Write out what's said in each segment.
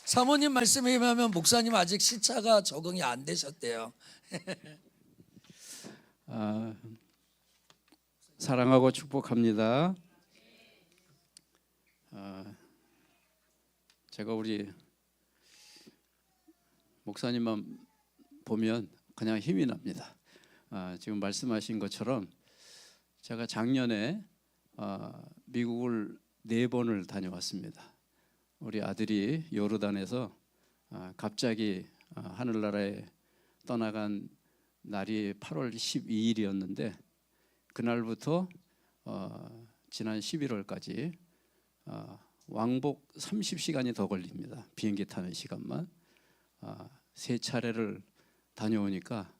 사모님 말씀에 의하면 목사님 아직 시차가 적응이 안 되셨대요. 사랑하고 축복합니다. 제가 우리 목사님만 보면 그냥 힘이 납니다. 지금 말씀하신 것처럼 제가 작년에 미국을 4번을 다녀왔습니다. 우리 아들이 요르단에서 갑자기 하늘나라에 떠나간 날이 8월 12일이었는데 그날부터 지난 11월까지 왕복 30시간이 더 걸립니다. 비행기 타는 시간만. 3차례를 다녀오니까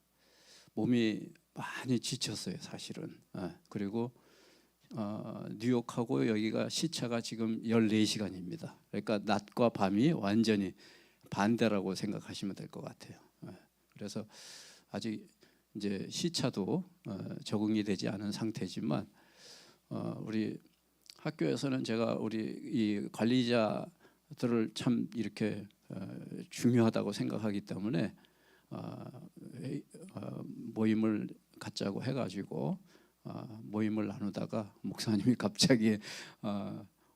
몸이 많이 지쳤어요, 사실은. 그리고 뉴욕하고 여기가 시차가 지금 14시간입니다. 그러니까 낮과 밤이 완전히 반대라고 생각하시면 될 것 같아요. 그래서 아직 이제 시차도 적응이 되지 않은 상태지만 우리 학교에서는 제가 우리 이 관리자들을 참 이렇게 중요하다고 생각하기 때문에 모임을 갖자고 해가지고 모임을 나누다가 목사님이 갑자기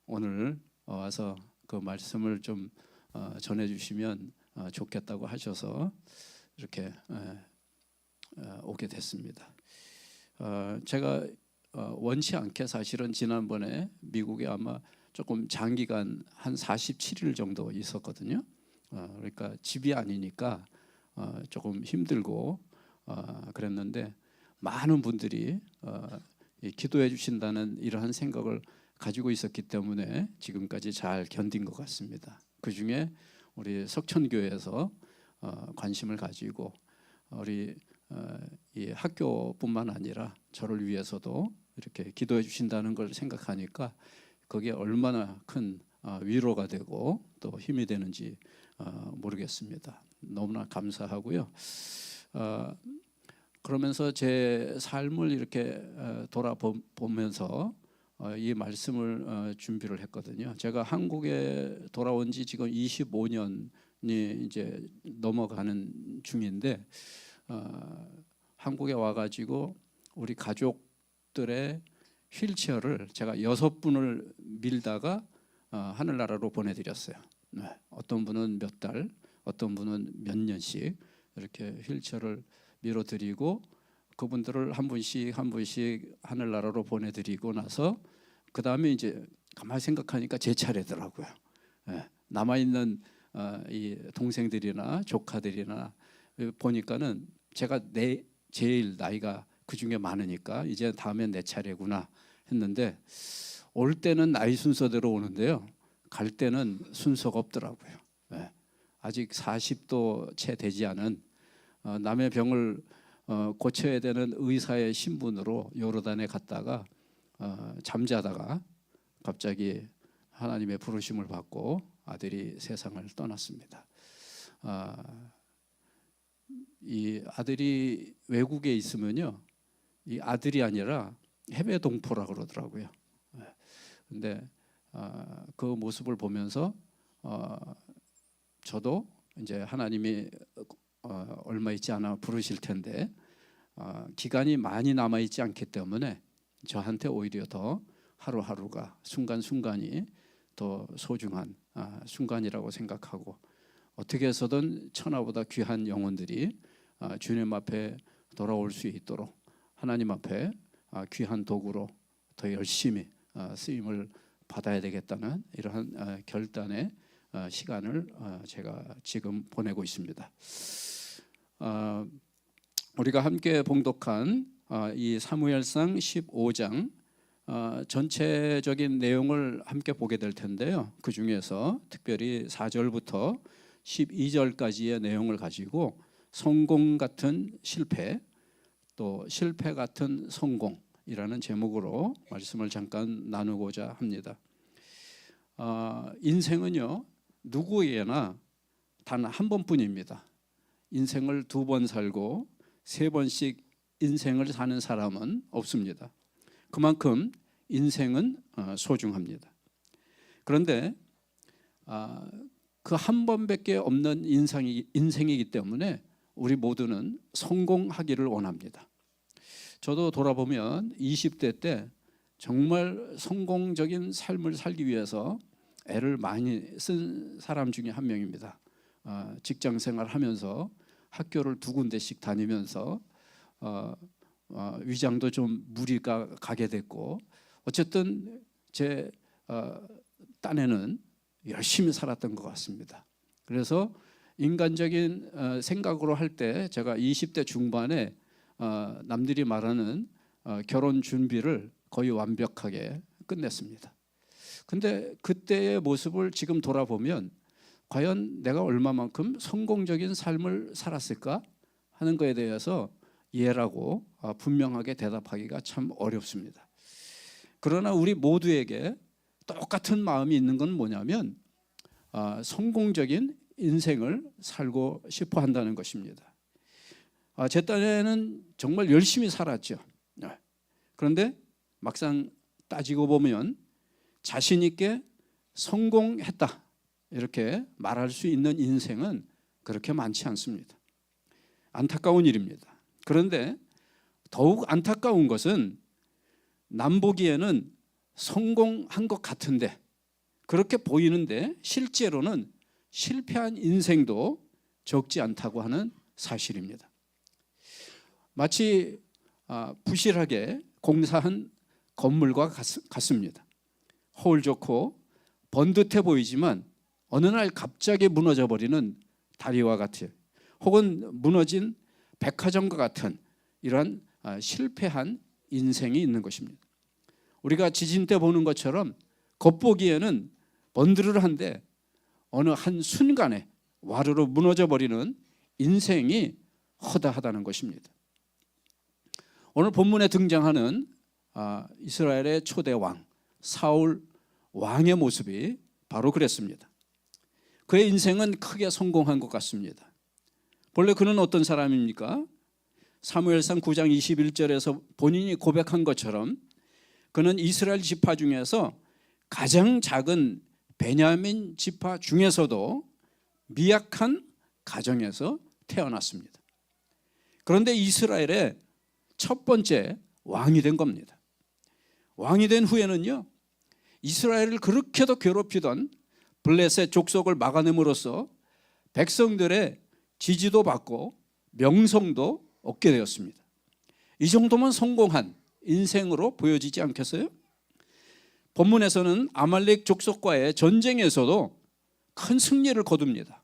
오늘 와서 그 말씀을 좀 전해주시면 좋겠다고 하셔서 이렇게 오게 됐습니다. 제가 원치 않게 사실은 지난번에 미국에 아마 조금 장기간 한 47일 정도 있었거든요. 그러니까 집이 아니니까 조금 힘들고 그랬는데 많은 분들이 기도해 주신다는 이러한 생각을 가지고 있었기 때문에 지금까지 잘 견딘 것 같습니다. 그 중에 우리 석천교회에서 관심을 가지고 우리 이 학교뿐만 아니라 저를 위해서도 이렇게 기도해 주신다는 걸 생각하니까 그게 얼마나 큰 위로가 되고 또 힘이 되는지 모르겠습니다. 너무나 감사하고요. 그러면서 제 삶을 이렇게 돌아보면서 이 말씀을 준비를 했거든요. 제가 한국에 돌아온 지 지금 25년이 이제 넘어가는 중인데 한국에 와가지고 우리 가족들의 휠체어를 제가 6분을 밀다가 하늘나라로 보내드렸어요. 어떤 분은 몇 달, 어떤 분은 몇 년씩 이렇게 휠체어를 밀어드리고 그분들을 한 분씩 한 분씩 하늘나라로 보내드리고 나서 그 다음에 이제 가만히 생각하니까 제 차례더라고요. 남아있는 이 동생들이나 조카들이나 보니까는 제가 제일 나이가 그 중에 많으니까 이제 다음엔 내 차례구나 했는데 올 때는 나이 순서대로 오는데요. 갈 때는 순서가 없더라고요. 아직 40도 채 되지 않은 남의 병을 고쳐야 되는 의사의 신분으로 요르단에 갔다가 잠자다가 갑자기 하나님의 부르심을 받고 아들이 세상을 떠났습니다. 이 아들이 외국에 있으면요, 이 아들이 아니라 해외 동포라고 그러더라고요. 근데 그 모습을 보면서 저도 이제 하나님이 얼마 있지 않아 부르실 텐데 기간이 많이 남아 있지 않기 때문에 저한테 오히려 더 하루하루가 순간순간이 더 소중한 순간이라고 생각하고 어떻게 해서든 천하보다 귀한 영혼들이 주님 앞에 돌아올 수 있도록 하나님 앞에 귀한 도구로 더 열심히 쓰임을 받아야 되겠다는 이러한 결단의 시간을 제가 지금 보내고 있습니다. 우리가 함께 봉독한 이 사무엘상 15장 전체적인 내용을 함께 보게 될 텐데요. 그 중에서 특별히 4절부터 12절까지의 내용을 가지고 성공 같은 실패, 또 실패 같은 성공이라는 제목으로 말씀을 잠깐 나누고자 합니다. 인생은요, 누구에게나 단 한 번뿐입니다. 인생을 2번 살고 3번씩 인생을 사는 사람은 없습니다. 그만큼 인생은 소중합니다. 그런데 그 한 번밖에 없는 인생이기 때문에 우리 모두는 성공하기를 원합니다. 저도 돌아보면 20대 때 정말 성공적인 삶을 살기 위해서 애를 많이 쓴 사람 중에 한 명입니다. 직장 생활하면서 학교를 2군데씩 다니면서 위장도 좀 무리가 가게 됐고, 어쨌든 제 딴에는 열심히 살았던 것 같습니다. 그래서 인간적인 생각으로 할 때 제가 20대 중반에 남들이 말하는 결혼 준비를 거의 완벽하게 끝냈습니다. 근데 그때의 모습을 지금 돌아보면 과연 내가 얼마만큼 성공적인 삶을 살았을까 하는 것에 대해서 예라고 분명하게 대답하기가 참 어렵습니다. 그러나 우리 모두에게 똑같은 마음이 있는 건 뭐냐면 성공적인 인생을 살고 싶어 한다는 것입니다. 제 딴에는 정말 열심히 살았죠. 그런데 막상 따지고 보면 자신 있게 성공했다 이렇게 말할 수 있는 인생은 그렇게 많지 않습니다. 안타까운 일입니다. 그런데 더욱 안타까운 것은 남 보기에는 성공한 것 같은데, 그렇게 보이는데 실제로는 실패한 인생도 적지 않다고 하는 사실입니다. 마치 부실하게 공사한 건물과 같습니다. 허울 좋고 번듯해 보이지만 어느 날 갑자기 무너져 버리는 다리와 같아요. 혹은 무너진 백화점과 같은 이러한 실패한 인생이 있는 것입니다. 우리가 지진 때 보는 것처럼 겉보기에는 번드르르한데 어느 한 순간에 와르르 무너져 버리는 인생이 허다하다는 것입니다. 오늘 본문에 등장하는 이스라엘의 초대 왕 사울 왕의 모습이 바로 그랬습니다. 그의 인생은 크게 성공한 것 같습니다. 본래 그는 어떤 사람입니까? 사무엘상 9장 21절에서 본인이 고백한 것처럼 그는 이스라엘 지파 중에서 가장 작은 베냐민 지파 중에서도 미약한 가정에서 태어났습니다. 그런데 이스라엘의 첫 번째 왕이 된 겁니다. 왕이 된 후에는요, 이스라엘을 그렇게도 괴롭히던 블레셋 족속을 막아냄으로써 백성들의 지지도 받고 명성도 얻게 되었습니다. 이 정도면 성공한 인생으로 보여지지 않겠어요? 본문에서는 아말렉 족속과의 전쟁에서도 큰 승리를 거둡니다.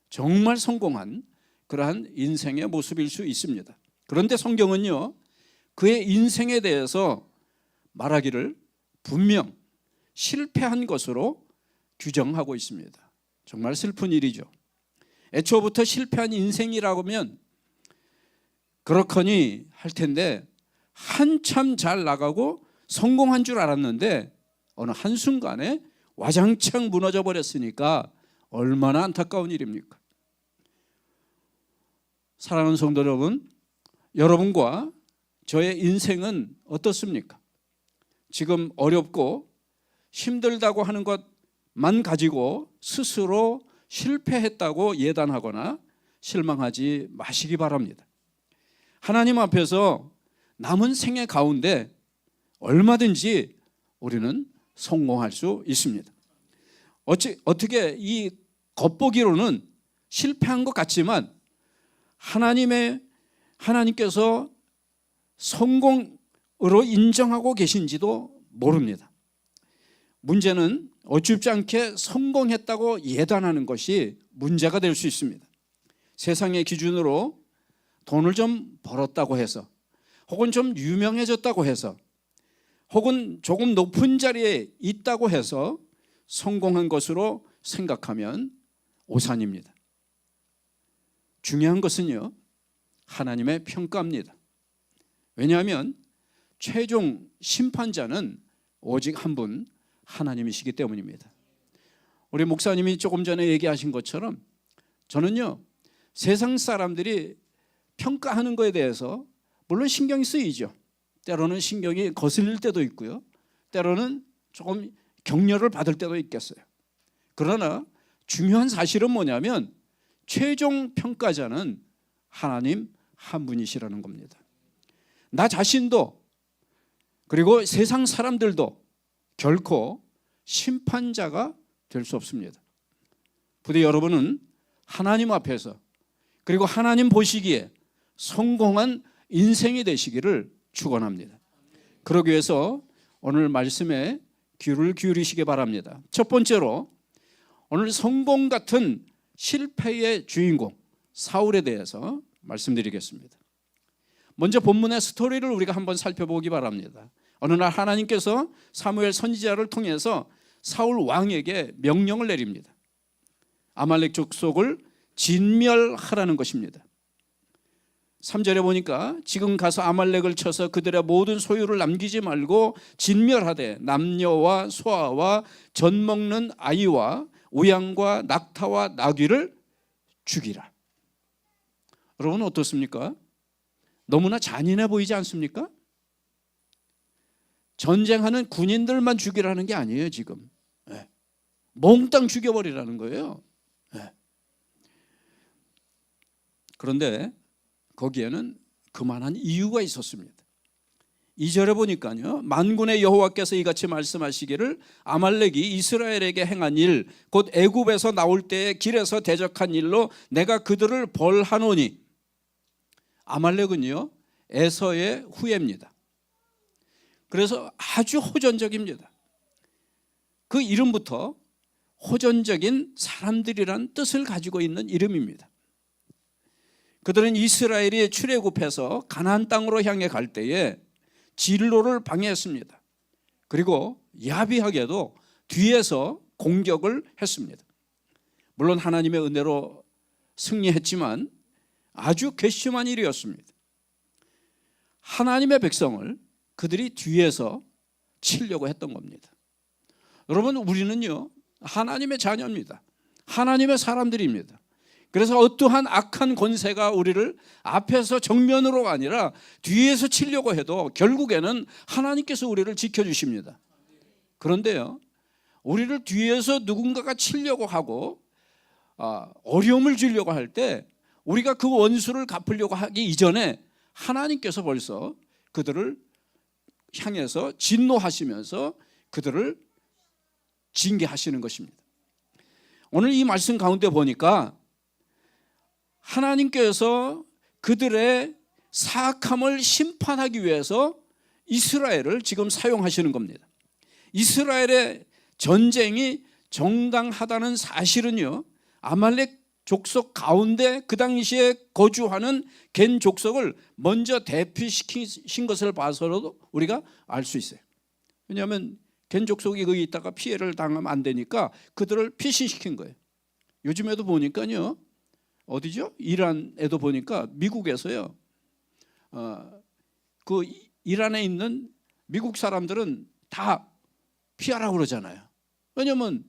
정말 성공한 그러한 인생의 모습일 수 있습니다. 그런데 성경은요, 그의 인생에 대해서 말하기를 분명 실패한 것으로 규정하고 있습니다. 정말 슬픈 일이죠. 애초부터 실패한 인생이라고 하면 그렇거니 할 텐데 한참 잘 나가고 성공한 줄 알았는데 어느 한순간에 와장창 무너져 버렸으니까 얼마나 안타까운 일입니까? 사랑하는 성도 여러분, 여러분과 저의 인생은 어떻습니까? 지금 어렵고 힘들다고 하는 것만 가지고 스스로 실패했다고 예단하거나 실망하지 마시기 바랍니다. 하나님 앞에서 남은 생애 가운데 얼마든지 우리는 성공할 수 있습니다. 어떻게 이 겉보기로는 실패한 것 같지만 하나님께서 성공으로 인정하고 계신지도 모릅니다. 문제는 어줍지 않게 성공했다고 예단하는 것이 문제가 될 수 있습니다. 세상의 기준으로 돈을 좀 벌었다고 해서, 혹은 좀 유명해졌다고 해서, 혹은 조금 높은 자리에 있다고 해서 성공한 것으로 생각하면 오산입니다. 중요한 것은요, 하나님의 평가입니다. 왜냐하면 최종 심판자는 오직 한 분 하나님이시기 때문입니다. 우리 목사님이 조금 전에 얘기하신 것처럼 저는요, 세상 사람들이 평가하는 것에 대해서 물론 신경이 쓰이죠. 때로는 신경이 거슬릴 때도 있고요, 때로는 조금 격려를 받을 때도 있겠어요. 그러나 중요한 사실은 뭐냐면 최종 평가자는 하나님 한 분이시라는 겁니다. 나 자신도 그리고 세상 사람들도 결코 심판자가 될 수 없습니다. 부디 여러분은 하나님 앞에서 그리고 하나님 보시기에 성공한 인생이 되시기를 축원합니다. 그러기 위해서 오늘 말씀에 귀를 기울이시기 바랍니다. 첫 번째로 오늘 성공 같은 실패의 주인공 사울에 대해서 말씀드리겠습니다. 먼저 본문의 스토리를 우리가 한번 살펴보기 바랍니다. 어느 날 하나님께서 사무엘 선지자를 통해서 사울 왕에게 명령을 내립니다. 아말렉 족속을 진멸하라는 것입니다. 3절에 보니까 지금 가서 아말렉을 쳐서 그들의 모든 소유를 남기지 말고 진멸하되 남녀와 소아와 젖 먹는 아이와 우양과 낙타와 나귀를 죽이라. 여러분 어떻습니까? 너무나 잔인해 보이지 않습니까? 전쟁하는 군인들만 죽이라는 게 아니에요 지금. 몽땅 죽여버리라는 거예요. 그런데 거기에는 그만한 이유가 있었습니다. 2절에 보니까요, 만군의 여호와께서 이같이 말씀하시기를 아말렉이 이스라엘에게 행한 일 곧 애굽에서 나올 때에 길에서 대적한 일로 내가 그들을 벌하노니. 아말렉은요 에서의 후예입니다. 그래서 아주 호전적입니다. 그 이름부터 호전적인 사람들이란 뜻을 가지고 있는 이름입니다. 그들은 이스라엘이 출애굽해서 가나안 땅으로 향해 갈 때에 진로를 방해했습니다. 그리고 야비하게도 뒤에서 공격을 했습니다. 물론 하나님의 은혜로 승리했지만 아주 괘씸한 일이었습니다. 하나님의 백성을 그들이 뒤에서 치려고 했던 겁니다. 여러분 우리는요 하나님의 자녀입니다. 하나님의 사람들입니다. 그래서 어떠한 악한 권세가 우리를 앞에서 정면으로가 아니라 뒤에서 치려고 해도 결국에는 하나님께서 우리를 지켜주십니다. 그런데요 우리를 뒤에서 누군가가 치려고 하고 어려움을 주려고 할 때 우리가 그 원수를 갚으려고 하기 이전에 하나님께서 벌써 그들을 향해서 진노하시면서 그들을 징계하시는 것입니다. 오늘 이 말씀 가운데 보니까 하나님께서 그들의 사악함을 심판하기 위해서 이스라엘을 지금 사용하시는 겁니다. 이스라엘의 전쟁이 정당하다는 사실은요 아말렉 족속 가운데 그 당시에 거주하는 겐 족속을 먼저 대피시킨 것을 봐서라도 우리가 알 수 있어요. 왜냐하면 겐 족속이 거기 있다가 피해를 당하면 안 되니까 그들을 피신시킨 거예요. 요즘에도 보니까요 어디죠? 이란에도 보니까 미국에서요 그 이란에 있는 미국 사람들은 다 피하라고 그러잖아요. 왜냐하면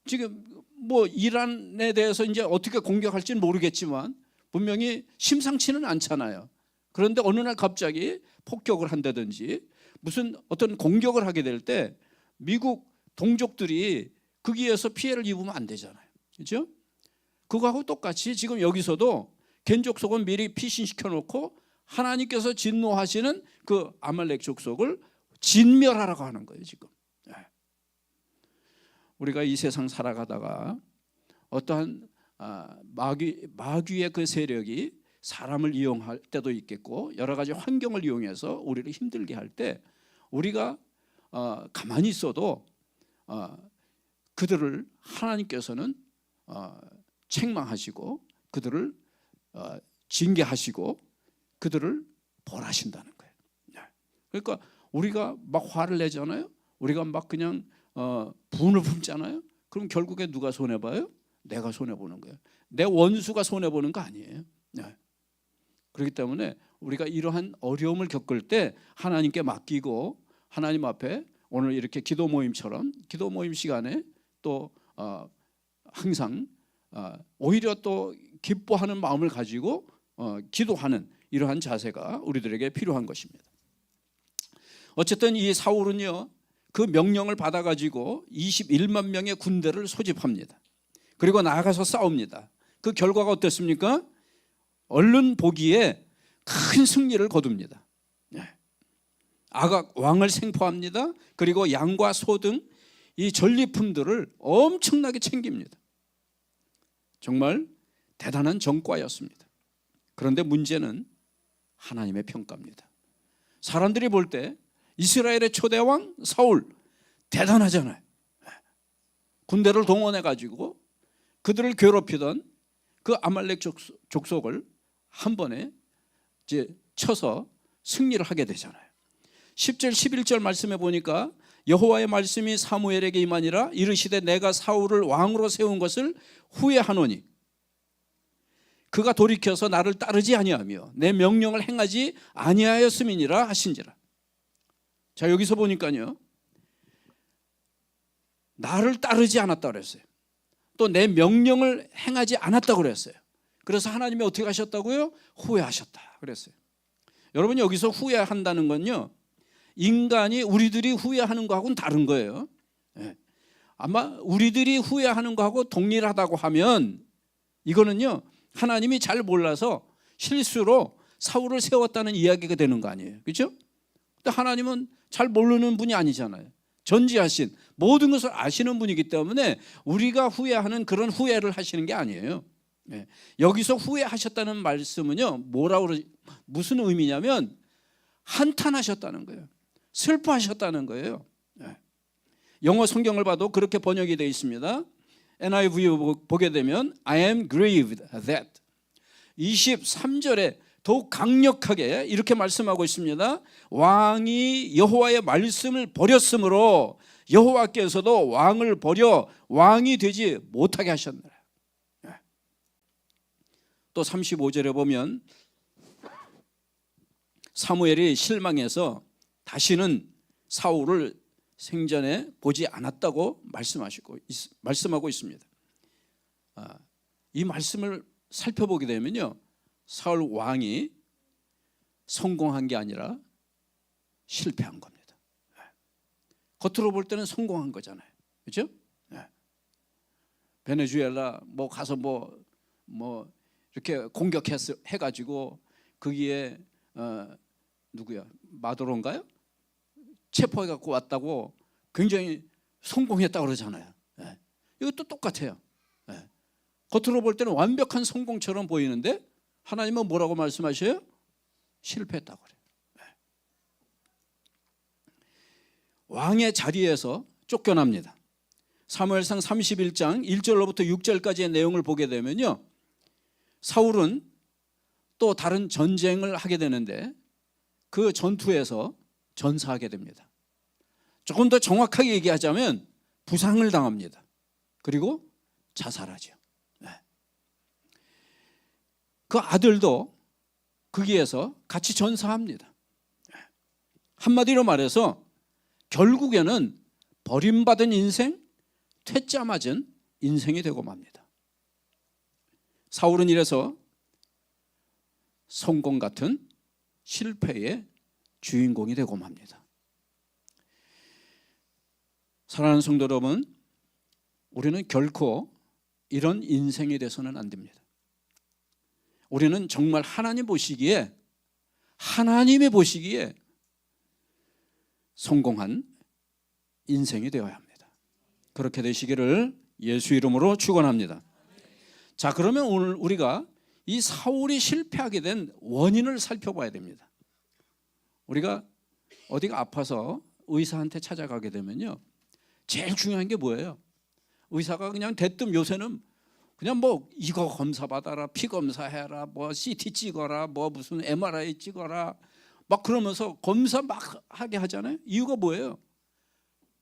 지금 뭐 이란에 대해서 이제 어떻게 공격할지는 모르겠지만 분명히 심상치는 않잖아요. 그런데 어느 날 갑자기 폭격을 한다든지 무슨 어떤 공격을 하게 될 때 미국 동족들이 거기에서 피해를 입으면 안 되잖아요. 그렇죠? 그거하고 똑같이 지금 여기서도 겐 족속은 미리 피신시켜 놓고 하나님께서 진노하시는 그 아말렉 족속을 진멸하라고 하는 거예요 지금. 우리가 이 세상 살아가다가 어떠한 마귀의 그 세력이 사람을 이용할 때도 있겠고 여러 가지 환경을 이용해서 우리를 힘들게 할 때 우리가 가만히 있어도 그들을 하나님께서는 책망하시고 그들을 징계하시고 그들을 벌하신다는 거예요. 그러니까 우리가 막 화를 내잖아요. 우리가 막 그냥 분을 품잖아요. 그럼 결국에 누가 손해봐요? 내가 손해보는 거예요. 내 원수가 손해보는 거 아니에요. 그렇기 때문에 우리가 이러한 어려움을 겪을 때 하나님께 맡기고 하나님 앞에 오늘 이렇게 기도 모임처럼 기도 모임 시간에 또 항상 오히려 또 기뻐하는 마음을 가지고 기도하는 이러한 자세가 우리들에게 필요한 것입니다. 어쨌든 이 사울은요 그 명령을 받아가지고 21만 명의 군대를 소집합니다. 그리고 나아가서 싸웁니다. 그 결과가 어땠습니까? 얼른 보기에 큰 승리를 거둡니다. 아각 왕을 생포합니다. 그리고 양과 소 등 이 전리품들을 엄청나게 챙깁니다. 정말 대단한 전과였습니다. 그런데 문제는 하나님의 평가입니다. 사람들이 볼 때 이스라엘의 초대왕 사울 대단하잖아요. 군대를 동원해 가지고 그들을 괴롭히던 그 아말렉 족속을 한 번에 이제 쳐서 승리를 하게 되잖아요. 10절 11절 말씀에 보니까 여호와의 말씀이 사무엘에게 임하니라. 이르시되 내가 사울을 왕으로 세운 것을 후회하노니 그가 돌이켜서 나를 따르지 아니하며 내 명령을 행하지 아니하였음이니라 하신지라. 자, 여기서 보니까요, 나를 따르지 않았다 그랬어요. 또 내 명령을 행하지 않았다고 그랬어요. 그래서 하나님이 어떻게 하셨다고요? 후회하셨다 그랬어요. 여러분, 여기서 후회한다는 건요, 인간이 우리들이 후회하는 거하고는 다른 거예요. 아마 우리들이 후회하는 거하고 동일하다고 하면 이거는요, 하나님이 잘 몰라서 실수로 사울을 세웠다는 이야기가 되는 거 아니에요. 그렇죠? 근데 하나님은 잘 모르는 분이 아니잖아요. 전지하신 모든 것을 아시는 분이기 때문에 우리가 후회하는 그런 후회를 하시는 게 아니에요. 여기서 후회하셨다는 말씀은요, 무슨 의미냐면 한탄하셨다는 거예요. 슬퍼하셨다는 거예요. 영어 성경을 봐도 그렇게 번역이 되어 있습니다. NIV 보게 되면 I am grieved that 23절에 더욱 강력하게 이렇게 말씀하고 있습니다. 왕이 여호와의 말씀을 버렸으므로 여호와께서도 왕을 버려 왕이 되지 못하게 하셨느라. 또 35절에 보면 사무엘이 실망해서 다시는 사울을 생전에 보지 않았다고 말씀하고 있습니다. 이 말씀을 살펴보게 되면요, 사울 왕이 성공한 게 아니라 실패한 겁니다. 겉으로 볼 때는 성공한 거잖아요. 그렇죠? 베네수엘라 가서 이렇게 공격해가지고 거기에 누구야? 마도로인가요? 체포해 갖고 왔다고 굉장히 성공했다고 그러잖아요. 이것도 똑같아요. 겉으로 볼 때는 완벽한 성공처럼 보이는데 하나님은 뭐라고 말씀하셔요? 실패했다고 그래요. 왕의 자리에서 쫓겨납니다. 사무엘상 31장 1절로부터 6절까지의 내용을 보게 되면요, 사울은 또 다른 전쟁을 하게 되는데 그 전투에서 전사하게 됩니다. 조금 더 정확하게 얘기하자면 부상을 당합니다. 그리고 자살하죠. 그 아들도 거기에서 같이 전사합니다. 한마디로 말해서 결국에는 버림받은 인생, 퇴짜 맞은 인생이 되고 맙니다. 사울은 이래서 성공 같은 실패의 주인공이 되고 맙니다. 사랑하는 성도 여러분, 우리는 결코 이런 인생이 돼서는 안 됩니다. 우리는 정말 하나님이 보시기에 성공한 인생이 되어야 합니다. 그렇게 되시기를 예수 이름으로 축원합니다. 자, 그러면 오늘 우리가 이 사울이 실패하게 된 원인을 살펴봐야 됩니다. 우리가 어디가 아파서 의사한테 찾아가게 되면요, 제일 중요한 게 뭐예요? 의사가 그냥 대뜸 요새는 그냥 이거 검사 받아라, 피 검사해라, CT 찍어라, 무슨 MRI 찍어라 그러면서 검사 하게 하잖아요. 이유가 뭐예요?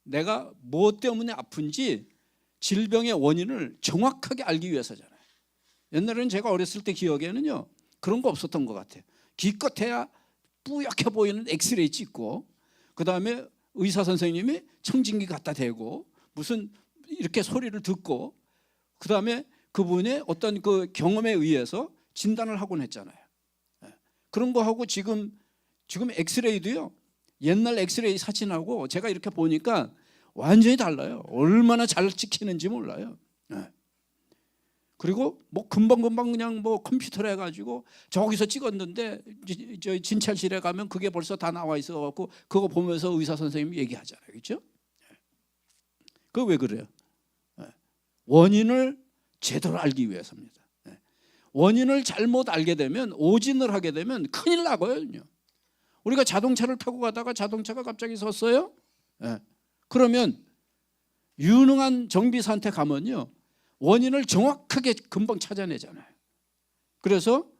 내가 뭐 때문에 아픈지 질병의 원인을 정확하게 알기 위해서잖아요. 옛날에는 제가 어렸을 때 기억에는요, 그런 거 없었던 것 같아요. 기껏해야 뿌옇게 보이는 엑스레이 찍고, 그 다음에 의사 선생님이 청진기 갖다 대고 무슨 이렇게 소리를 듣고, 그 다음에 그분의 어떤 그 경험에 의해서 진단을 하곤 했잖아요. 그런 거 하고 지금 엑스레이도요, 옛날 엑스레이 사진하고 제가 이렇게 보니까 완전히 달라요. 얼마나 잘 찍히는지 몰라요. 그리고 뭐 금방금방 그냥 뭐 컴퓨터로 해가지고 저기서 찍었는데 저 진찰실에 가면 그게 벌써 다 나와 있어갖고 그거 보면서 의사 선생님이 얘기하잖아요, 그렇죠? 그거 왜 그래요? 원인을 제대로 알기 위해서입니다. 원인을 잘못 알게 되면, 오진을 하게 되면 큰일 나거든요. 우리가 자동차를 타고 가다가 자동차가 갑자기 섰어요. 그러면 유능한 정비사한테 가면요, 원인을 정확하게 금방 찾아내잖아요. 그래서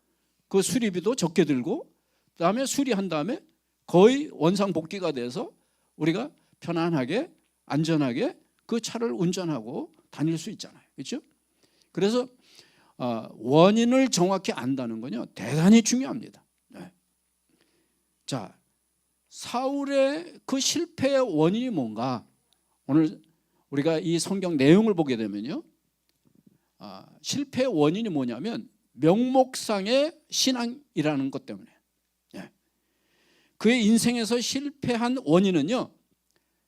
그 수리비도 적게 들고, 그다음에 수리한 다음에 거의 원상복귀가 돼서 우리가 편안하게 안전하게 그 차를 운전하고 다닐 수 있잖아요, 그렇죠? 그래서 원인을 정확히 안다는 건요 대단히 중요합니다. 자, 사울의 그 실패의 원인이 뭔가, 오늘 우리가 이 성경 내용을 보게 되면요, 실패의 원인이 뭐냐면 명목상의 신앙이라는 것 때문에, 그의 인생에서 실패한 원인은요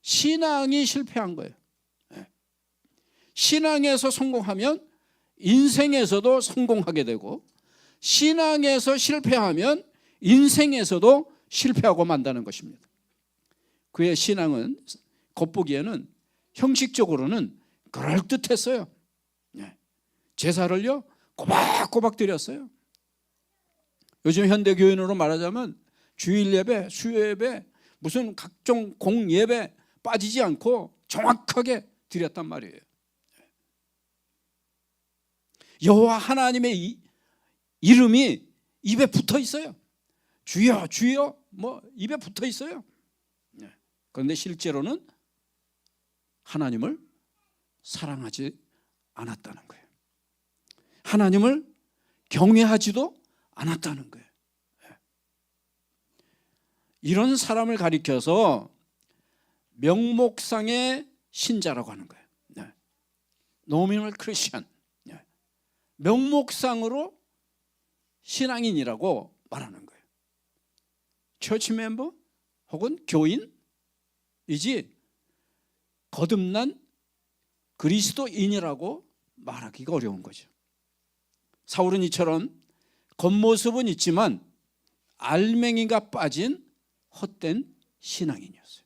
신앙이 실패한 거예요. 신앙에서 성공하면 인생에서도 성공하게 되고, 신앙에서 실패하면 인생에서도 실패하고 만다는 것입니다. 그의 신앙은 겉보기에는 형식적으로는 그럴듯했어요. 제사를요 꼬박꼬박 드렸어요. 요즘 현대교인으로 말하자면 주일 예배, 수요 예배, 무슨 각종 공예배 빠지지 않고 정확하게 드렸단 말이에요. 여호와 하나님의 이름이 입에 붙어 있어요. 주여 주여 뭐 입에 붙어 있어요. 그런데 실제로는 하나님을 사랑하지 않았다는 거예요. 하나님을 경외하지도 않았다는 거예요. 이런 사람을 가리켜서 명목상의 신자라고 하는 거예요. 노미널 크리스천, 명목상으로 신앙인이라고 말하는 거예요. 처치 멤버 혹은 교인이지 거듭난 그리스도인이라고 말하기가 어려운 거죠. 사울은 이처럼 겉모습은 있지만 알맹이가 빠진 헛된 신앙인이었어요.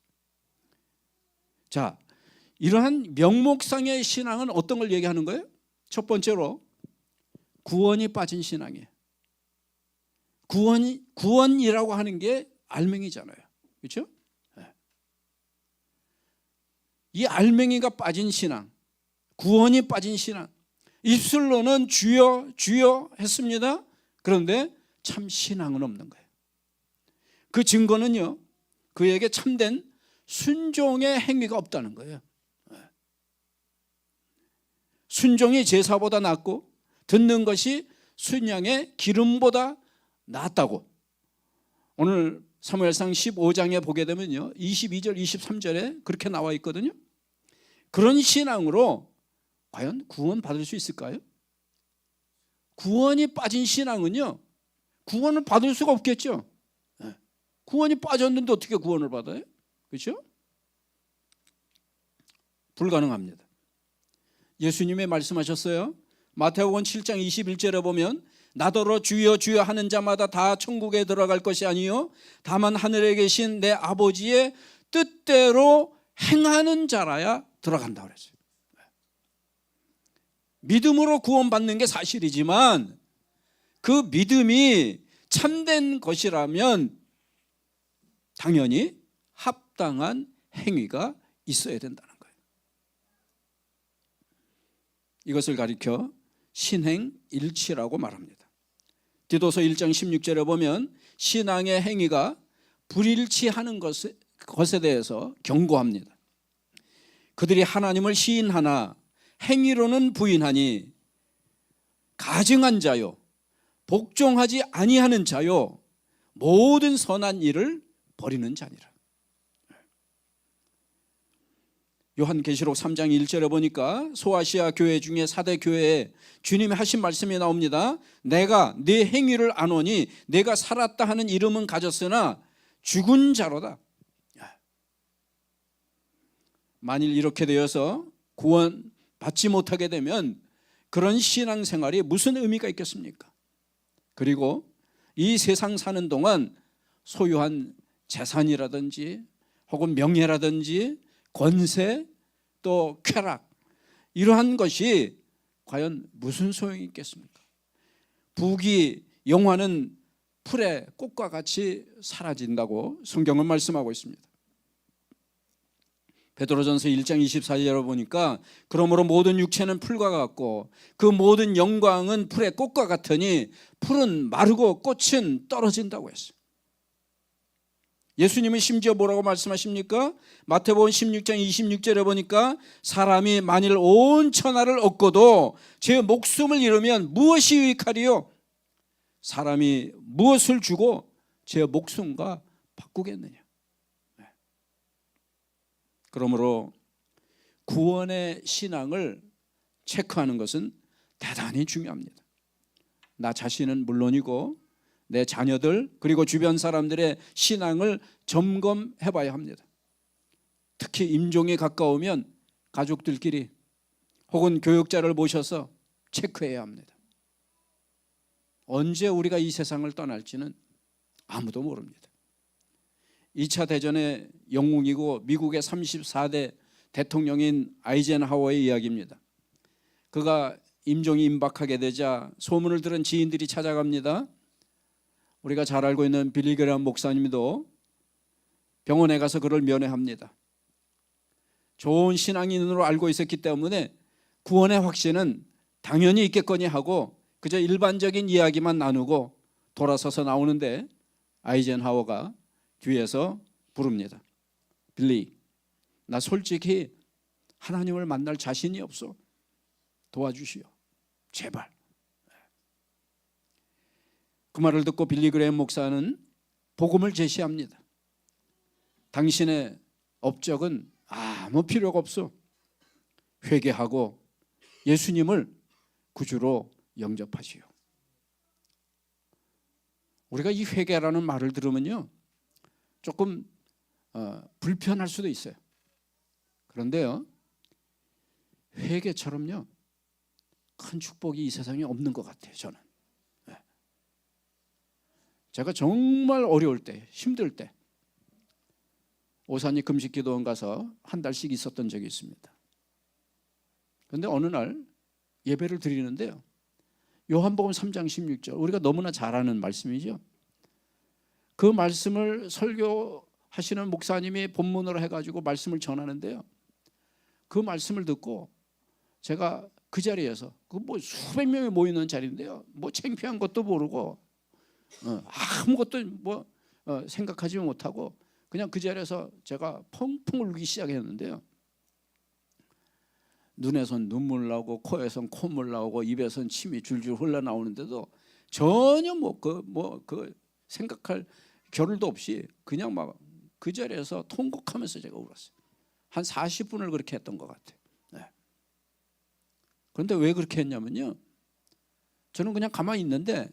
자, 이러한 명목상의 신앙은 어떤 걸 얘기하는 거예요? 첫 번째로 구원이 빠진 신앙이에요. 구원이라고 하는 게 알맹이잖아요, 그렇죠? 이 알맹이가 빠진 신앙, 구원이 빠진 신앙, 입술로는 주여 주여 했습니다. 그런데 참 신앙은 없는 거예요. 그 증거는요, 그에게 참된 순종의 행위가 없다는 거예요. 순종이 제사보다 낫고 듣는 것이 순양의 기름보다 낫다고 오늘 사무엘상 15장에 보게 되면요 22절 23절에 그렇게 나와 있거든요. 그런 신앙으로 과연 구원 받을 수 있을까요? 구원이 빠진 신앙은요 구원을 받을 수가 없겠죠. 구원이 빠졌는데 어떻게 구원을 받아요? 그렇죠? 불가능합니다. 예수님이 말씀하셨어요. 마태복음 7장 21절에 보면 나더러 주여 주여 하는 자마다 다 천국에 들어갈 것이 아니요 다만 하늘에 계신 내 아버지의 뜻대로 행하는 자라야 들어간다 그랬어요. 믿음으로 구원받는 게 사실이지만 그 믿음이 참된 것이라면 당연히 합당한 행위가 있어야 된다는 거예요. 이것을 가리켜 신행일치라고 말합니다. 디도서 1장 16절에 보면 신앙의 행위가 불일치하는 것에 대해서 경고합니다. 그들이 하나님을 시인하나 행위로는 부인하니 가증한 자요 복종하지 아니하는 자요 모든 선한 일을 버리는 자니라. 요한계시록 3장 1절에 보니까 소아시아 교회 중에 4대 교회에 주님이 하신 말씀이 나옵니다. 내가 네 행위를 아노니 내가 살았다 하는 이름은 가졌으나 죽은 자로다. 만일 이렇게 되어서 구원 받지 못하게 되면 그런 신앙생활이 무슨 의미가 있겠습니까? 그리고 이 세상 사는 동안 소유한 재산이라든지 혹은 명예라든지 권세 또 쾌락, 이러한 것이 과연 무슨 소용이 있겠습니까? 부귀 영화는 풀의 꽃과 같이 사라진다고 성경은 말씀하고 있습니다. 베드로전서 1장 24절에 보니까 그러므로 모든 육체는 풀과 같고 그 모든 영광은 풀의 꽃과 같으니 풀은 마르고 꽃은 떨어진다고 했어요. 예수님은 심지어 뭐라고 말씀하십니까? 마태복음 16장 26절에 보니까 사람이 만일 온 천하를 얻고도 제 목숨을 잃으면 무엇이 유익하리요? 사람이 무엇을 주고 제 목숨과 바꾸겠느냐? 그러므로 구원의 신앙을 체크하는 것은 대단히 중요합니다. 나 자신은 물론이고 내 자녀들 그리고 주변 사람들의 신앙을 점검해 봐야 합니다. 특히 임종이 가까우면 가족들끼리 혹은 교육자를 모셔서 체크해야 합니다. 언제 우리가 이 세상을 떠날지는 아무도 모릅니다. 2차 대전의 영웅이고 미국의 34대 대통령인 아이젠하워의 이야기입니다. 그가 임종이 임박하게 되자 소문을 들은 지인들이 찾아갑니다. 우리가 잘 알고 있는 빌리 그레이엄 목사님도 병원에 가서 그를 면회합니다. 좋은 신앙인으로 알고 있었기 때문에 구원의 확신은 당연히 있겠거니 하고 그저 일반적인 이야기만 나누고 돌아서서 나오는데 아이젠하워가 뒤에서 부릅니다. 빌리, 나 솔직히 하나님을 만날 자신이 없어. 도와주시오. 제발. 그 말을 듣고 빌리 그레이엄 목사는 복음을 제시합니다. 당신의 업적은 아무 필요가 없어. 회개하고 예수님을 구주로 영접하시오. 우리가 이 회개라는 말을 들으면요 조금 불편할 수도 있어요. 그런데요 회개처럼요 큰 축복이 이 세상에 없는 것 같아요. 저는 제가 정말 어려울 때 힘들 때 오산리 금식기도원 가서 한 달씩 있었던 적이 있습니다. 그런데 어느 날 예배를 드리는데요 요한복음 3장 16절 우리가 너무나 잘 아는 말씀이죠. 그 말씀을 설교하시는 목사님이 본문으로 해가지고 말씀을 전하는데요 그 말씀을 듣고 제가 그 자리에서 그 뭐 수백 명이 모이는 자리인데요 뭐 창피한 것도 모르고 아무것도 뭐 생각하지 못하고 그냥 그 자리에서 제가 펑펑 울기 시작했는데요 눈에선 눈물 나오고 코에선 콧물 나오고 입에선 침이 줄줄 흘러나오는데도 전혀 그 생각할 겨를도 없이 그냥 막 그 자리에서 통곡하면서 제가 울었어요. 한 40분을 그렇게 했던 것 같아요. 그런데 왜 그렇게 했냐면요 저는 그냥 가만히 있는데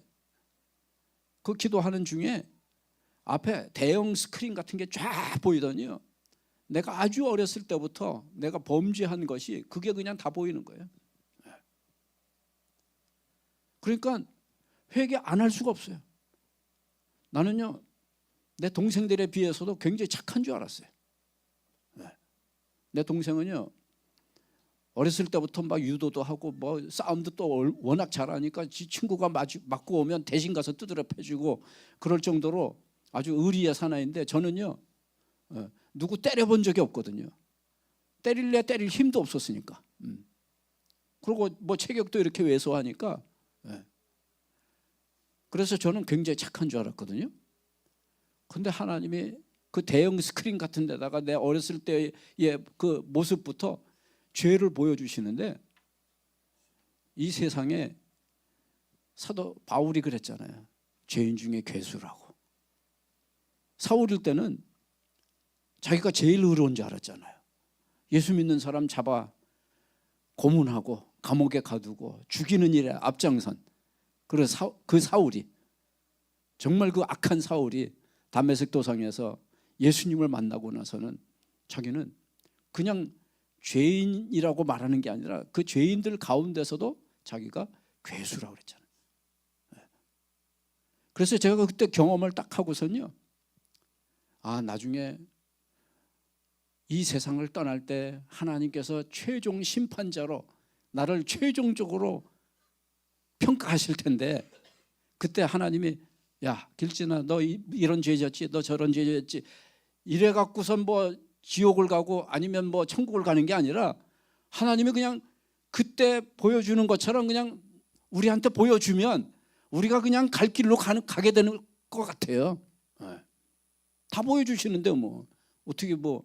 그 기도하는 중에 앞에 대형 스크린 같은 게 쫙 보이더니요 내가 아주 어렸을 때부터 내가 범죄한 것이 그게 그냥 다 보이는 거예요. 그러니까 회개 안 할 수가 없어요. 나는요 내 동생들에 비해서도 굉장히 착한 줄 알았어요. 내 동생은요 어렸을 때부터 막 유도도 하고 뭐 싸움도 또 워낙 잘하니까 지 친구가 맞고 오면 대신 가서 두드려 패주고 그럴 정도로 아주 의리의 사나이인데 저는요 누구 때려본 적이 없거든요. 때릴 힘도 없었으니까. 그리고 뭐 체격도 이렇게 왜소하니까 그래서 저는 굉장히 착한 줄 알았거든요. 근데 하나님이 그 대형 스크린 같은 데다가 내 어렸을 때의 그 모습부터 죄를 보여주시는데 이 세상에 사도 바울이 그랬잖아요. 죄인 중에 괴수라고. 사울일 때는 자기가 제일 의로운 줄 알았잖아요. 예수 믿는 사람 잡아 고문하고 감옥에 가두고 죽이는 일에 앞장선 그래서 그 사울이 정말 그 악한 사울이 담메색 도상에서 예수님을 만나고 나서는 자기는 그냥 죄인이라고 말하는 게 아니라 그 죄인들 가운데서도 자기가 괴수라고 그랬잖아요. 그래서 제가 그때 경험을 딱 하고선요, 아, 나중에 이 세상을 떠날 때 하나님께서 최종 심판자로 나를 최종적으로 평가하실 텐데, 그때 하나님이 야, 길진아, 너 이런 죄 졌지, 너 저런 죄 졌지, 이래 갖고선 뭐 지옥을 가고 아니면 뭐 천국을 가는 게 아니라 하나님이 그냥 그때 보여주는 것처럼 그냥 우리한테 보여주면 우리가 그냥 갈 길로 가게 되는 것 같아요. 다 보여주시는데 뭐 어떻게 뭐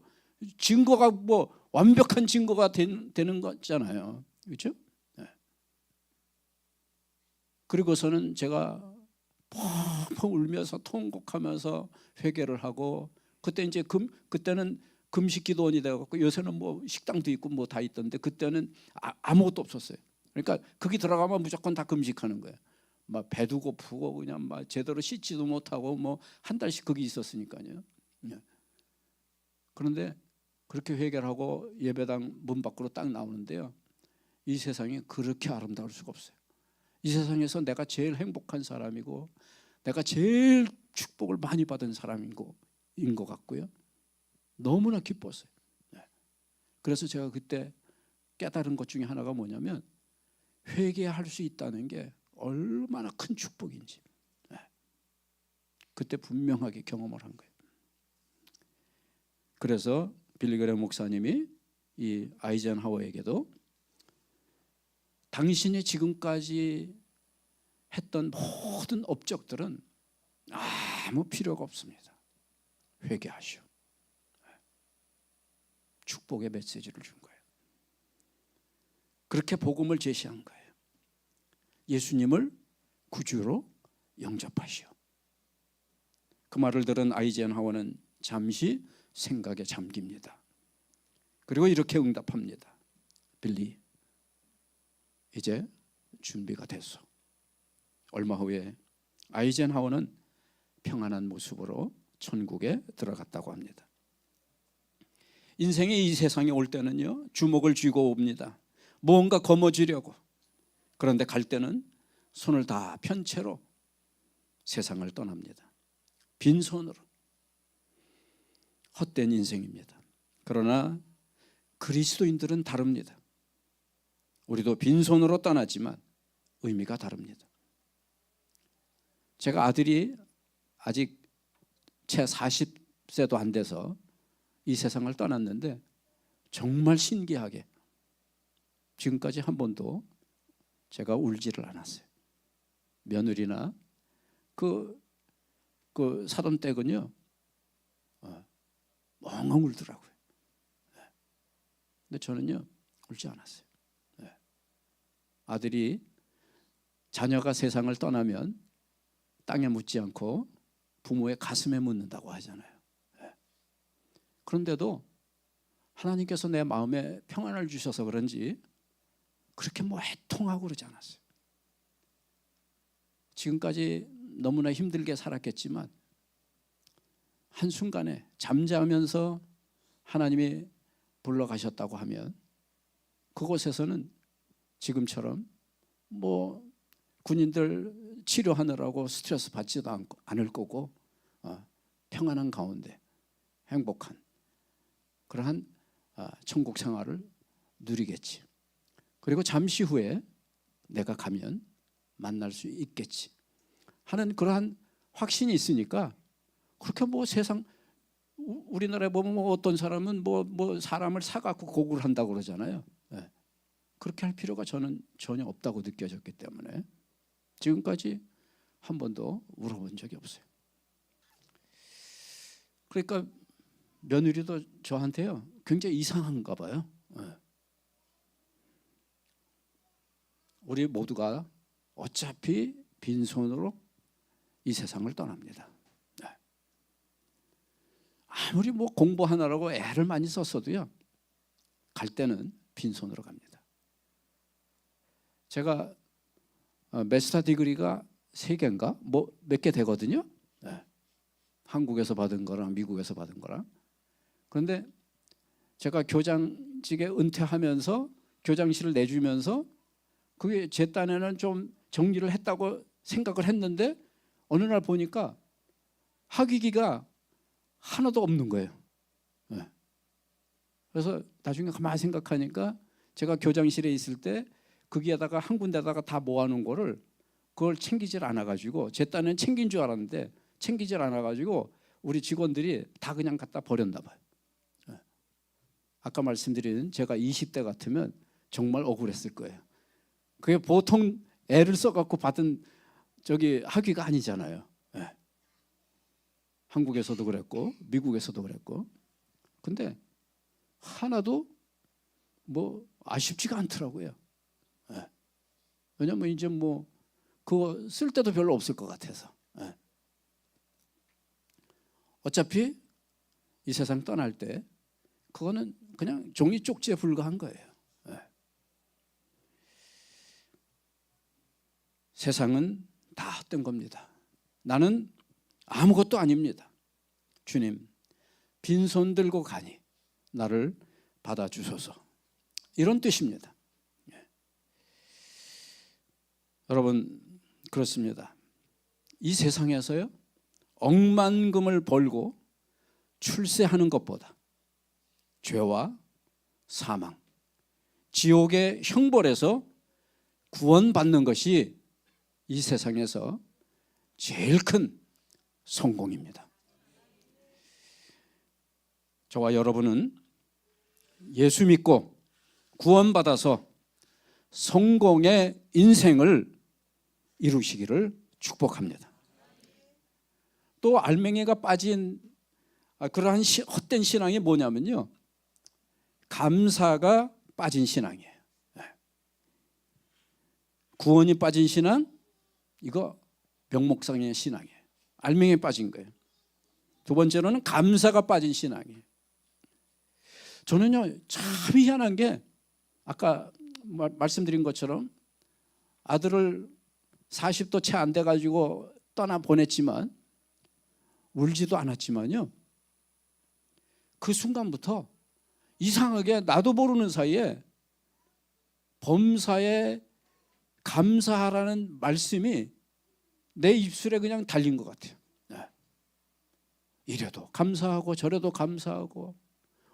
증거가 뭐 완벽한 증거가 되는 거잖아요. 그렇죠? 그리고서는 제가 펑펑 울면서 통곡하면서 회개를 하고, 그때 이제 그때는 금식기도원이 돼갖고, 요새는 뭐 식당도 있고 뭐 다 있던데 그때는 아무것도 없었어요. 그러니까 거기 들어가면 무조건 다 금식하는 거예요. 막 배도 고프고 그냥 막 제대로 씻지도 못하고 뭐 한 달씩 거기 있었으니까요. 그런데 그렇게 회개를 하고 예배당 문 밖으로 딱 나오는데요, 이 세상이 그렇게 아름다울 수가 없어요. 이 세상에서 내가 제일 행복한 사람이고 내가 제일 축복을 많이 받은 사람인 것 같고요, 너무나 기뻤어요. 그래서 제가 그때 깨달은 것 중에 하나가 뭐냐면, 회개할 수 있다는 게 얼마나 큰 축복인지 그때 분명하게 경험을 한 거예요. 그래서 빌리그레 목사님이 이 아이젠하워에게도 당신이 지금까지 했던 모든 업적들은 아무 필요가 없습니다. 회개하시오. 축복의 메시지를 준 거예요. 그렇게 복음을 제시한 거예요. 예수님을 구주로 영접하시오. 그 말을 들은 아이젠하워는 잠시 생각에 잠깁니다. 그리고 이렇게 응답합니다. 빌리, 이제 준비가 됐어. 얼마 후에 아이젠하워는 평안한 모습으로 천국에 들어갔다고 합니다. 인생이 이 세상에 올 때는요, 주먹을 쥐고 옵니다. 무언가 거머쥐려고. 그런데 갈 때는 손을 다 편 채로 세상을 떠납니다. 빈손으로. 헛된 인생입니다. 그러나 그리스도인들은 다릅니다. 우리도 빈손으로 떠나지만 의미가 다릅니다. 제가 아들이 아직 채 40세도 안 돼서 이 세상을 떠났는데, 정말 신기하게 지금까지 한 번도 제가 울지를 않았어요. 며느리나 그 사돈댁은요, 멍멍 울더라고요. 근데 저는요, 울지 않았어요. 아들이, 자녀가 세상을 떠나면 땅에 묻지 않고 부모의 가슴에 묻는다고 하잖아요. 그런데도 하나님께서 내 마음에 평안을 주셔서 그런지 그렇게 뭐 해통하고 그러지 않았어요. 지금까지 너무나 힘들게 살았겠지만 한순간에 잠자면서 하나님이 불러가셨다고 하면 그곳에서는 지금처럼 뭐 군인들 치료하느라고 스트레스 받지도 않을 거고, 평안한 가운데 행복한 그러한 천국 생활을 누리겠지. 그리고 잠시 후에 내가 가면 만날 수 있겠지 하는 그러한 확신이 있으니까, 그렇게 뭐 세상, 우리나라에 보면 뭐 어떤 사람은 뭐 사람을 사갖고 고구를 한다고 그러잖아요. 그렇게 할 필요가 저는 전혀 없다고 느껴졌기 때문에 지금까지 한 번도 울어본 적이 없어요. 그러니까 며느리도 저한테요, 굉장히 이상한가 봐요. 우리 모두가 어차피 빈손으로 이 세상을 떠납니다. 아무리 뭐 공부하느라고 애를 많이 썼어도요, 갈 때는 빈손으로 갑니다. 제가 마스터 디그리가 3개인가 뭐 몇 개 되거든요. 한국에서 받은 거랑 미국에서 받은 거랑. 그런데 제가 교장직에 은퇴하면서 교장실을 내주면서 그게 제 딴에는 좀 정리를 했다고 생각을 했는데 어느 날 보니까 학위기가 하나도 없는 거예요. 네. 그래서 나중에 가만히 생각하니까 제가 교장실에 있을 때 거기에다가 한 군데다가 다 모아놓은 거를 그걸 챙기질 않아가지고 제 딴에는 챙긴 줄 알았는데 챙기질 않아가지고 우리 직원들이 다 그냥 갖다 버렸나 봐요. 네. 아까 말씀드린 제가 20대 같으면 정말 억울했을 거예요. 그게 보통 애를 써갖고 받은 저기 학위가 아니잖아요. 네. 한국에서도 그랬고 미국에서도 그랬고. 근데 하나도 뭐 아쉽지가 않더라고요. 네. 왜냐면 이제 뭐 그거 쓸 때도 별로 없을 것 같아서. 네. 어차피 이 세상 떠날 때 그거는 그냥 종이 쪽지에 불과한 거예요. 네. 세상은 다 헛된 겁니다. 나는 아무것도 아닙니다. 주님, 빈손 들고 가니 나를 받아주소서. 이런 뜻입니다. 예. 여러분, 그렇습니다. 이 세상에서요, 억만금을 벌고 출세하는 것보다 죄와 사망, 지옥의 형벌에서 구원받는 것이 이 세상에서 제일 큰 성공입니다. 저와 여러분은 예수 믿고 구원받아서 성공의 인생을 이루시기를 축복합니다. 또 알맹이가 빠진 그러한 헛된 신앙이 뭐냐면요, 감사가 빠진 신앙이에요. 구원이 빠진 신앙, 이거 병목상의 신앙이에요. 알맹이에 빠진 거예요. 두 번째로는 감사가 빠진 신앙이에요. 저는요, 참 희한한 게 아까 말씀드린 것처럼 아들을 40도 채 안 돼가지고 떠나 보냈지만 울지도 않았지만요, 그 순간부터 이상하게 나도 모르는 사이에 범사에 감사하라는 말씀이 내 입술에 그냥 달린 것 같아요. 네. 이래도 감사하고 저래도 감사하고,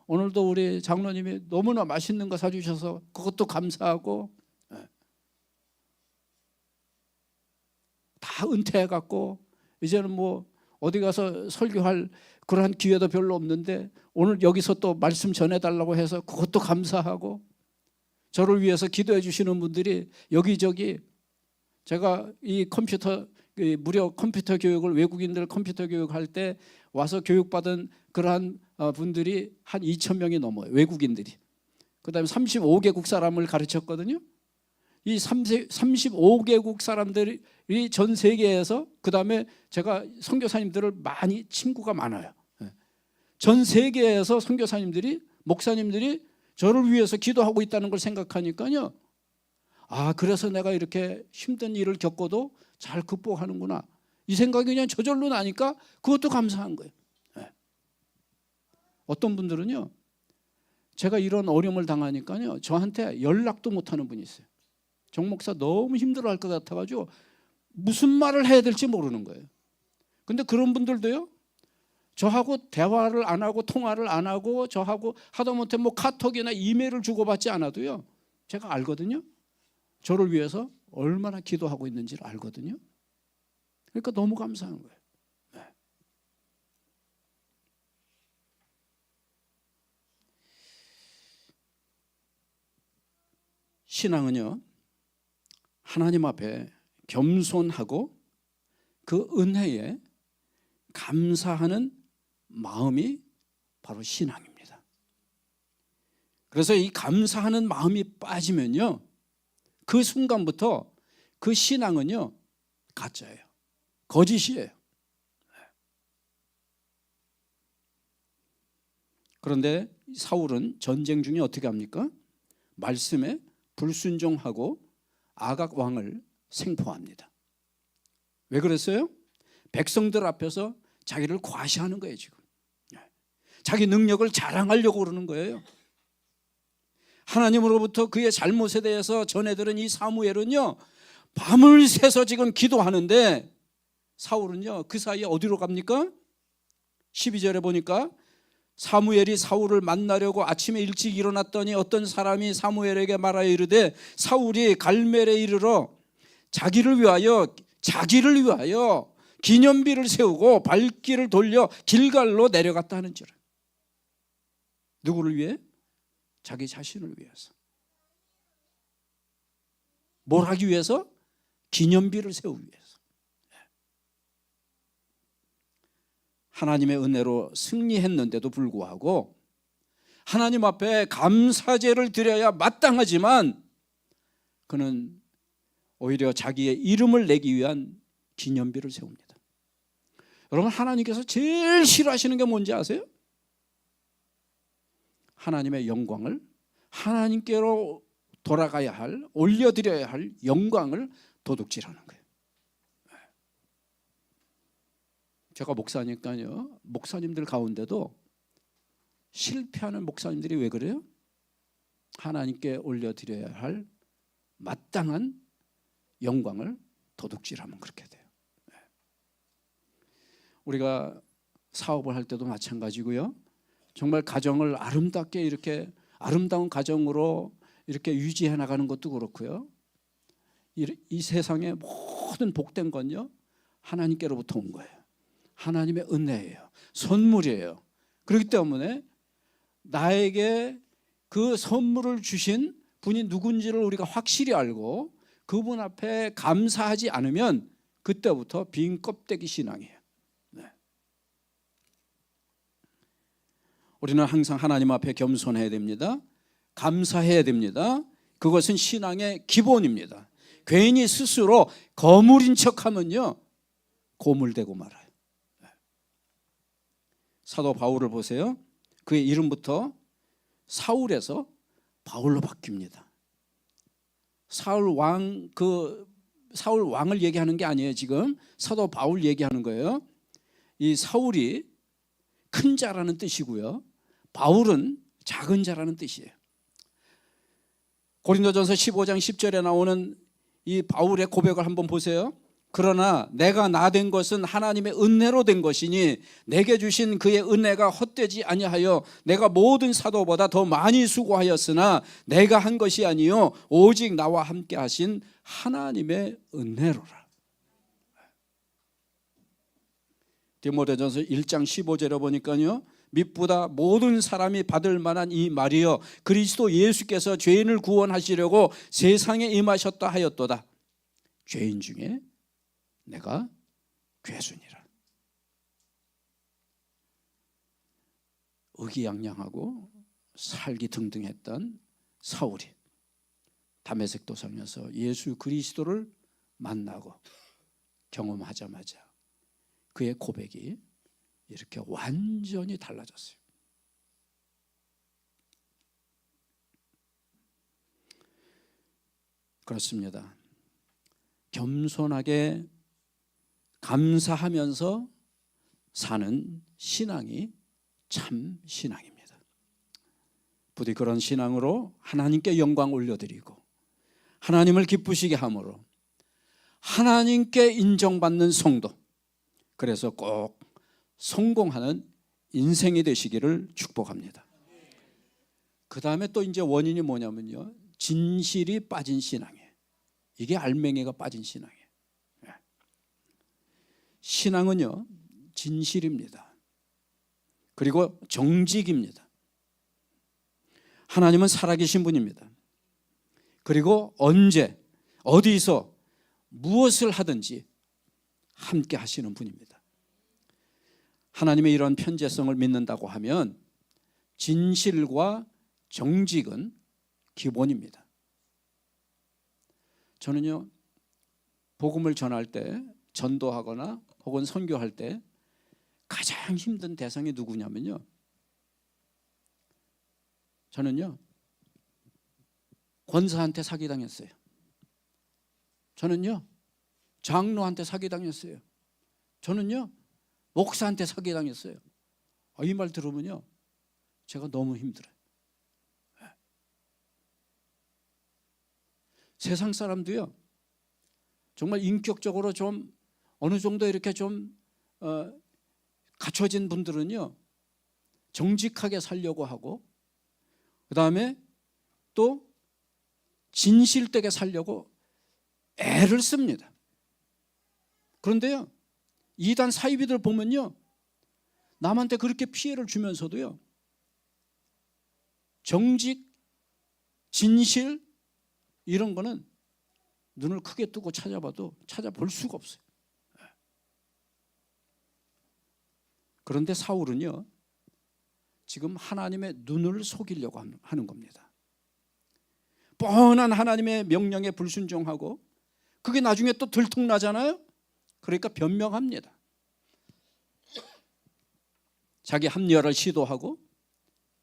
오늘도 우리 장로님이 너무나 맛있는 거 사주셔서 그것도 감사하고, 네. 다 은퇴해갖고 이제는 뭐 어디 가서 설교할 그러한 기회도 별로 없는데 오늘 여기서 또 말씀 전해달라고 해서 그것도 감사하고, 저를 위해서 기도해 주시는 분들이 여기저기, 제가 이 컴퓨터 무료 컴퓨터 교육을, 외국인들 컴퓨터 교육할 때 와서 교육받은 그러한 분들이 한 2,000명이 넘어요. 외국인들이. 그다음에 35개국 사람을 가르쳤거든요. 이 35개국 사람들이 전 세계에서, 그다음에 제가 선교사님들을 많이 친구가 많아요. 전 세계에서 선교사님들이, 목사님들이 저를 위해서 기도하고 있다는 걸 생각하니까요, 아, 그래서 내가 이렇게 힘든 일을 겪어도 잘 극복하는구나, 이 생각이 그냥 저절로 나니까 그것도 감사한 거예요. 네. 어떤 분들은요, 제가 이런 어려움을 당하니까요, 저한테 연락도 못하는 분이 있어요. 정 목사 너무 힘들어할 것 같아가지고 무슨 말을 해야 될지 모르는 거예요. 근데 그런 분들도요, 저하고 대화를 안 하고 통화를 안 하고 저하고 하다못해 뭐 카톡이나 이메일을 주고받지 않아도요, 제가 알거든요. 저를 위해서 얼마나 기도하고 있는지를 알거든요. 그러니까 너무 감사한 거예요. 네. 신앙은요, 하나님 앞에 겸손하고 그 은혜에 감사하는 마음이 바로 신앙입니다. 그래서 이 감사하는 마음이 빠지면요, 그 순간부터 그 신앙은요, 가짜예요. 거짓이에요. 그런데 사울은 전쟁 중에 어떻게 합니까? 말씀에 불순종하고 아각 왕을 생포합니다. 왜 그랬어요? 백성들 앞에서 자기를 과시하는 거예요. 지금 자기 능력을 자랑하려고 그러는 거예요. 하나님으로부터 그의 잘못에 대해서 전해들은 이 사무엘은요, 밤을 새서 지금 기도하는데 사울은요 그 사이에 어디로 갑니까? 12절에 보니까 사무엘이 사울을 만나려고 아침에 일찍 일어났더니 어떤 사람이 사무엘에게 말하여 이르되 사울이 갈멜에 이르러 자기를 위하여 기념비를 세우고 발길을 돌려 길갈로 내려갔다 하는지라. 누구를 위해? 자기 자신을 위해서. 뭘 하기 위해서? 기념비를 세우기 위해서. 하나님의 은혜로 승리했는데도 불구하고 하나님 앞에 감사제를 드려야 마땅하지만 그는 오히려 자기의 이름을 내기 위한 기념비를 세웁니다. 여러분, 하나님께서 제일 싫어하시는 게 뭔지 아세요? 하나님의 영광을, 하나님께로 돌아가야 할, 올려드려야 할 영광을 도둑질하는 거예요. 제가 목사니까요, 목사님들 가운데도 실패하는 목사님들이 왜 그래요? 하나님께 올려드려야 할 마땅한 영광을 도둑질하면 그렇게 돼요. 우리가 사업을 할 때도 마찬가지고요, 정말 가정을 아름답게 이렇게 아름다운 가정으로 이렇게 유지해 나가는 것도 그렇고요, 이 세상의 모든 복된 건요 하나님께로부터 온 거예요. 하나님의 은혜예요. 선물이에요. 그렇기 때문에 나에게 그 선물을 주신 분이 누군지를 우리가 확실히 알고 그분 앞에 감사하지 않으면 그때부터 빈 껍데기 신앙이에요. 네. 우리는 항상 하나님 앞에 겸손해야 됩니다. 감사해야 됩니다. 그것은 신앙의 기본입니다. 괜히 스스로 거물인 척하면요 고물되고 말아요. 사도 바울을 보세요. 그의 이름부터 사울에서 바울로 바뀝니다. 사울 왕을 얘기하는 게 아니에요. 지금 사도 바울 얘기하는 거예요. 이 사울이 큰 자라는 뜻이고요, 바울은 작은 자라는 뜻이에요. 고린도전서 15장 10절에 나오는 이 바울의 고백을 한번 보세요. 그러나 내가 나 된 것은 하나님의 은혜로 된 것이니 내게 주신 그의 은혜가 헛되지 아니하여 내가 모든 사도보다 더 많이 수고하였으나 내가 한 것이 아니요 오직 나와 함께 하신 하나님의 은혜로라. 디모데전서 1장 15절에 보니까요, mit보다 모든 사람이 받을 만한 이 말이여 그리스도 예수께서 죄인을 구원하시려고 세상에 임하셨다 하였도다. 죄인 중에 내가 괴순이라. 의기양양하고 살기 등등했던 사울이 다메섹 도상에서 예수 그리스도를 만나고 경험하자마자 그의 고백이 이렇게 완전히 달라졌어요. 그렇습니다. 겸손하게 감사하면서 사는 신앙이 참 신앙입니다. 부디 그런 신앙으로 하나님께 영광 올려드리고 하나님을 기쁘시게 함으로 하나님께 인정받는 성도, 그래서 꼭 성공하는 인생이 되시기를 축복합니다. 그 다음에 또 이제 원인이 뭐냐면요, 진실이 빠진 신앙이에요. 이게 알맹이가 빠진 신앙이에요. 신앙은요 진실입니다. 그리고 정직입니다. 하나님은 살아계신 분입니다. 그리고 언제 어디서 무엇을 하든지 함께 하시는 분입니다. 하나님의 이런 편재성을 믿는다고 하면 진실과 정직은 기본입니다. 저는요 복음을 전할 때, 전도하거나 혹은 선교할 때 가장 힘든 대상이 누구냐면요, 저는요 권사한테 사기당했어요. 저는요 장로한테 사기당했어요. 저는요 목사한테 사기당했어요. 이 말 들으면요 제가 너무 힘들어요. 세상 사람도요, 정말 인격적으로 좀 어느 정도 이렇게 좀 갖춰진 분들은요, 정직하게 살려고 하고, 그 다음에 또 진실되게 살려고 애를 씁니다. 그런데요, 이단 사이비들 보면요, 남한테 그렇게 피해를 주면서도요, 정직, 진실 이런 거는 눈을 크게 뜨고 찾아봐도 찾아볼 수가 없어요. 그런데 사울은요, 지금 하나님의 눈을 속이려고 하는 겁니다. 뻔한 하나님의 명령에 불순종하고 그게 나중에 또 들통나잖아요. 그러니까 변명합니다. 자기 합리화를 시도하고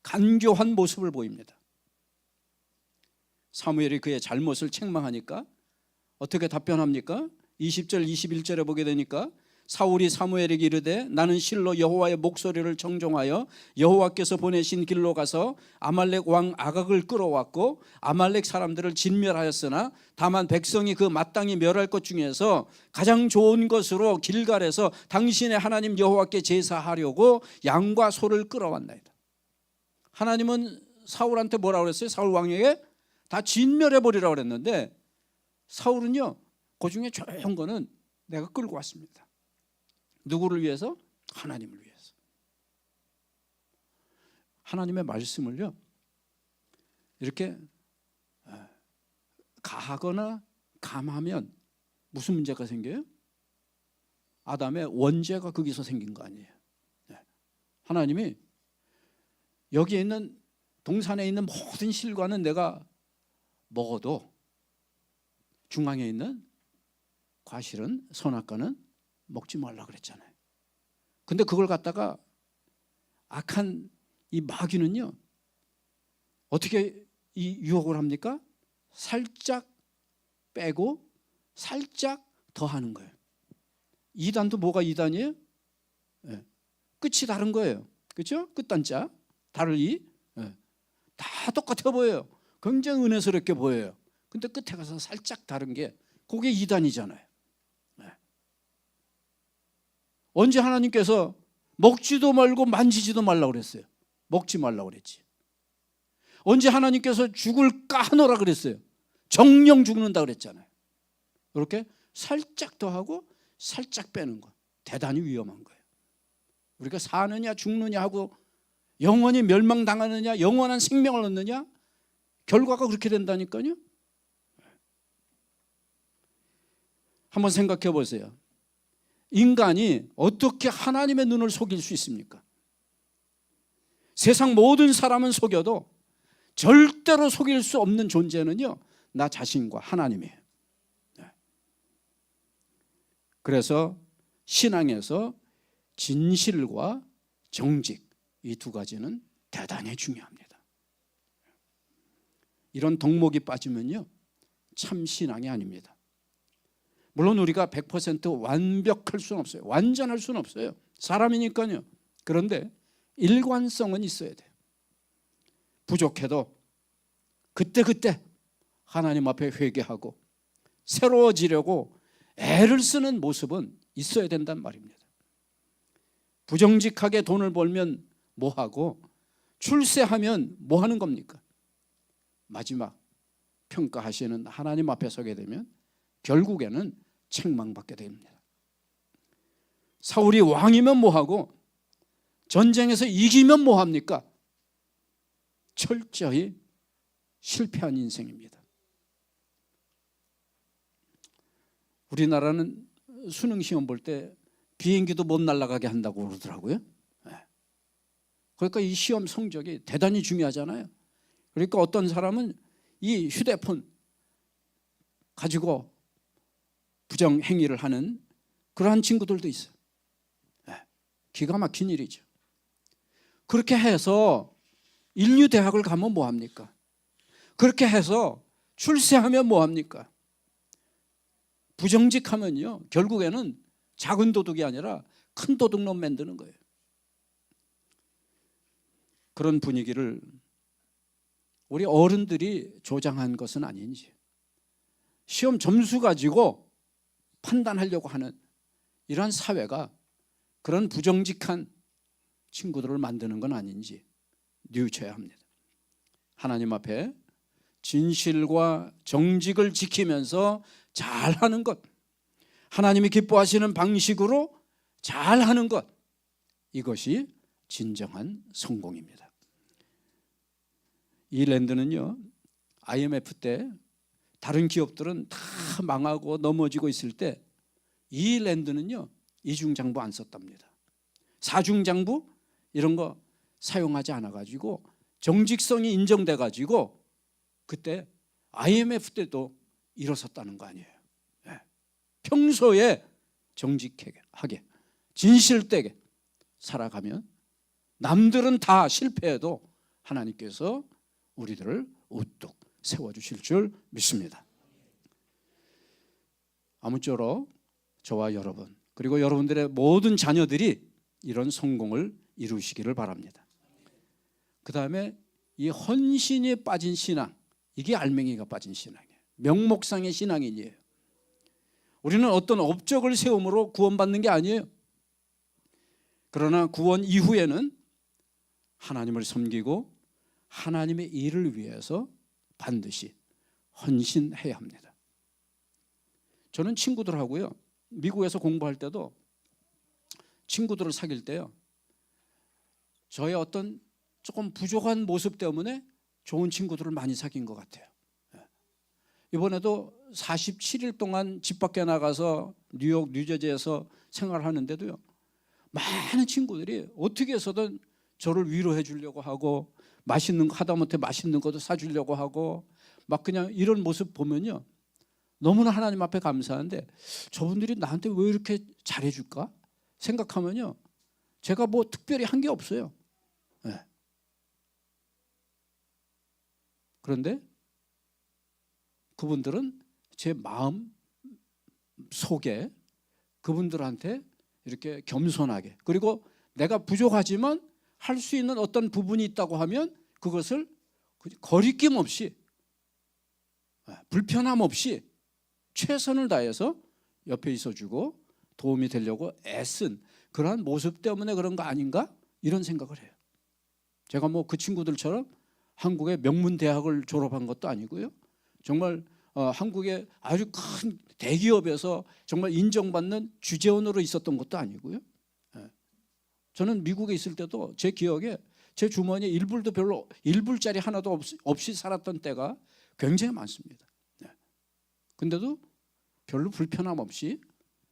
간교한 모습을 보입니다. 사무엘이 그의 잘못을 책망하니까 어떻게 답변합니까? 20절 21절에 보게 되니까 사울이 사무엘에게 이르되 나는 실로 여호와의 목소리를 청종하여 여호와께서 보내신 길로 가서 아말렉 왕 아각을 끌어왔고 아말렉 사람들을 진멸하였으나 다만 백성이 그 마땅히 멸할 것 중에서 가장 좋은 것으로 길갈에서 당신의 하나님 여호와께 제사하려고 양과 소를 끌어왔나이다. 하나님은 사울한테 뭐라고 그랬어요? 사울 왕에게 다 진멸해버리라고 그랬는데 사울은요, 그 중에 좋은 거는 내가 끌고 왔습니다. 누구를 위해서? 하나님을 위해서. 하나님의 말씀을요, 이렇게 가하거나 감하면 무슨 문제가 생겨요? 아담의 원죄가 거기서 생긴 거 아니에요. 하나님이 여기에 있는 동산에 있는 모든 실과는 내가 먹어도 중앙에 있는 과실은 선악과는 먹지 말라 그랬잖아요. 근데 그걸 갖다가 악한 이 마귀는요, 어떻게 이 유혹을 합니까? 살짝 빼고 살짝 더 하는 거예요. 이단도 뭐가 이단이에요? 네. 끝이 다른 거예요. 그렇죠? 끝단자 다를 이 다 똑같아 보여요. 굉장히 은혜스럽게 보여요. 근데 끝에 가서 살짝 다른 게 그게 이단이잖아요. 네. 언제 하나님께서 먹지도 말고 만지지도 말라고 그랬어요? 먹지 말라고 그랬지. 언제 하나님께서 죽을까 하노라 그랬어요? 정령 죽는다 그랬잖아요. 이렇게 살짝 더 하고 살짝 빼는 거 대단히 위험한 거예요. 우리가 사느냐 죽느냐 하고 영원히 멸망당하느냐 영원한 생명을 얻느냐, 결과가 그렇게 된다니까요. 한번 생각해 보세요. 인간이 어떻게 하나님의 눈을 속일 수 있습니까? 세상 모든 사람은 속여도 절대로 속일 수 없는 존재는요, 나 자신과 하나님이에요. 그래서 신앙에서 진실과 정직, 이 두 가지는 대단히 중요합니다. 이런 덕목이 빠지면요, 참 신앙이 아닙니다. 물론 우리가 100% 완벽할 수는 없어요. 완전할 수는 없어요. 사람이니까요. 그런데 일관성은 있어야 돼요. 부족해도 그때그때 하나님 앞에 회개하고 새로워지려고 애를 쓰는 모습은 있어야 된단 말입니다. 부정직하게 돈을 벌면 뭐하고 출세하면 뭐 하는 겁니까? 마지막 평가하시는 하나님 앞에 서게 되면 결국에는 책망받게 됩니다. 사울이 왕이면 뭐하고 전쟁에서 이기면 뭐합니까? 철저히 실패한 인생입니다. 우리나라는 수능 시험 볼 때 비행기도 못 날아가게 한다고 그러더라고요. 그러니까 이 시험 성적이 대단히 중요하잖아요. 그러니까 어떤 사람은 이 휴대폰 가지고 부정 행위를 하는 그러한 친구들도 있어요. 기가 막힌 일이죠. 그렇게 해서 인류대학을 가면 뭐합니까? 그렇게 해서 출세하면 뭐합니까? 부정직하면요, 결국에는 작은 도둑이 아니라 큰 도둑놈 만드는 거예요. 그런 분위기를 우리 어른들이 조장한 것은 아닌지, 시험 점수 가지고 판단하려고 하는 이러한 사회가 그런 부정직한 친구들을 만드는 건 아닌지 뉘우쳐야 합니다. 하나님 앞에 진실과 정직을 지키면서 잘하는 것, 하나님이 기뻐하시는 방식으로 잘하는 것, 이것이 진정한 성공입니다. 이 랜드는요, IMF 때 다른 기업들은 다 망하고 넘어지고 있을 때 이 랜드는요, 이중장부 안 썼답니다. 사중장부 이런 거 사용하지 않아 가지고 정직성이 인정돼 가지고 그때 IMF 때도 일어섰다는 거 아니에요. 평소에 정직하게 진실되게 살아가면 남들은 다 실패해도 하나님께서 우리들을 우뚝 세워주실 줄 믿습니다. 아무쪼록 저와 여러분 그리고 여러분들의 모든 자녀들이 이런 성공을 이루시기를 바랍니다. 그 다음에 이 헌신이 빠진 신앙, 이게 알맹이가 빠진 신앙이에요. 명목상의 신앙이에요. 우리는 어떤 업적을 세움으로 구원받는 게 아니에요. 그러나 구원 이후에는 하나님을 섬기고 하나님의 일을 위해서 반드시 헌신해야 합니다. 저는 친구들하고요, 미국에서 공부할 때도 친구들을 사귈 때요, 저의 어떤 조금 부족한 모습 때문에 좋은 친구들을 많이 사귄 것 같아요. 이번에도 47일 동안 집 밖에 나가서 뉴욕, 뉴저지에서 생활하는데도요, 많은 친구들이 어떻게 해서든 저를 위로해 주려고 하고 맛있는 거, 하다못해 맛있는 것도 사주려고 하고 막 그냥 이런 모습 보면요, 너무나 하나님 앞에 감사한데 저분들이 나한테 왜 이렇게 잘해줄까 생각하면요, 제가 뭐 특별히 한 게 없어요. 그런데 그분들은 제 마음 속에 그분들한테 이렇게 겸손하게, 그리고 내가 부족하지만 할 수 있는 어떤 부분이 있다고 하면 그것을 거리낌 없이, 불편함 없이 최선을 다해서 옆에 있어주고 도움이 되려고 애쓴 그러한 모습 때문에 그런 거 아닌가, 이런 생각을 해요. 제가 뭐 그 친구들처럼 한국의 명문 대학을 졸업한 것도 아니고요, 정말 한국의 아주 큰 대기업에서 정말 인정받는 주재원으로 있었던 것도 아니고요. 저는 미국에 있을 때도 제 기억에 제 주머니에 1불도 별로 1불짜리 하나도 없이 살았던 때가 굉장히 많습니다. 근데도 별로 불편함 없이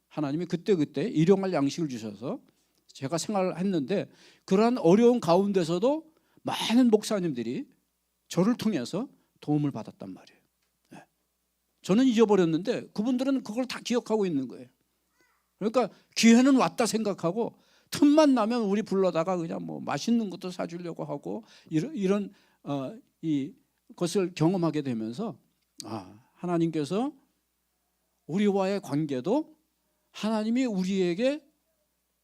하나님이 그때그때 일용할 양식을 주셔서 제가 생활을 했는데, 그러한 어려운 가운데서도 많은 목사님들이 저를 통해서 도움을 받았단 말이에요. 저는 잊어버렸는데 그분들은 그걸 다 기억하고 있는 거예요. 그러니까 기회는 왔다 생각하고 틈만 나면 우리 불러다가 그냥 뭐 맛있는 것도 사주려고 하고 이런 이 것을 경험하게 되면서, 하나님께서 우리와의 관계도 하나님이 우리에게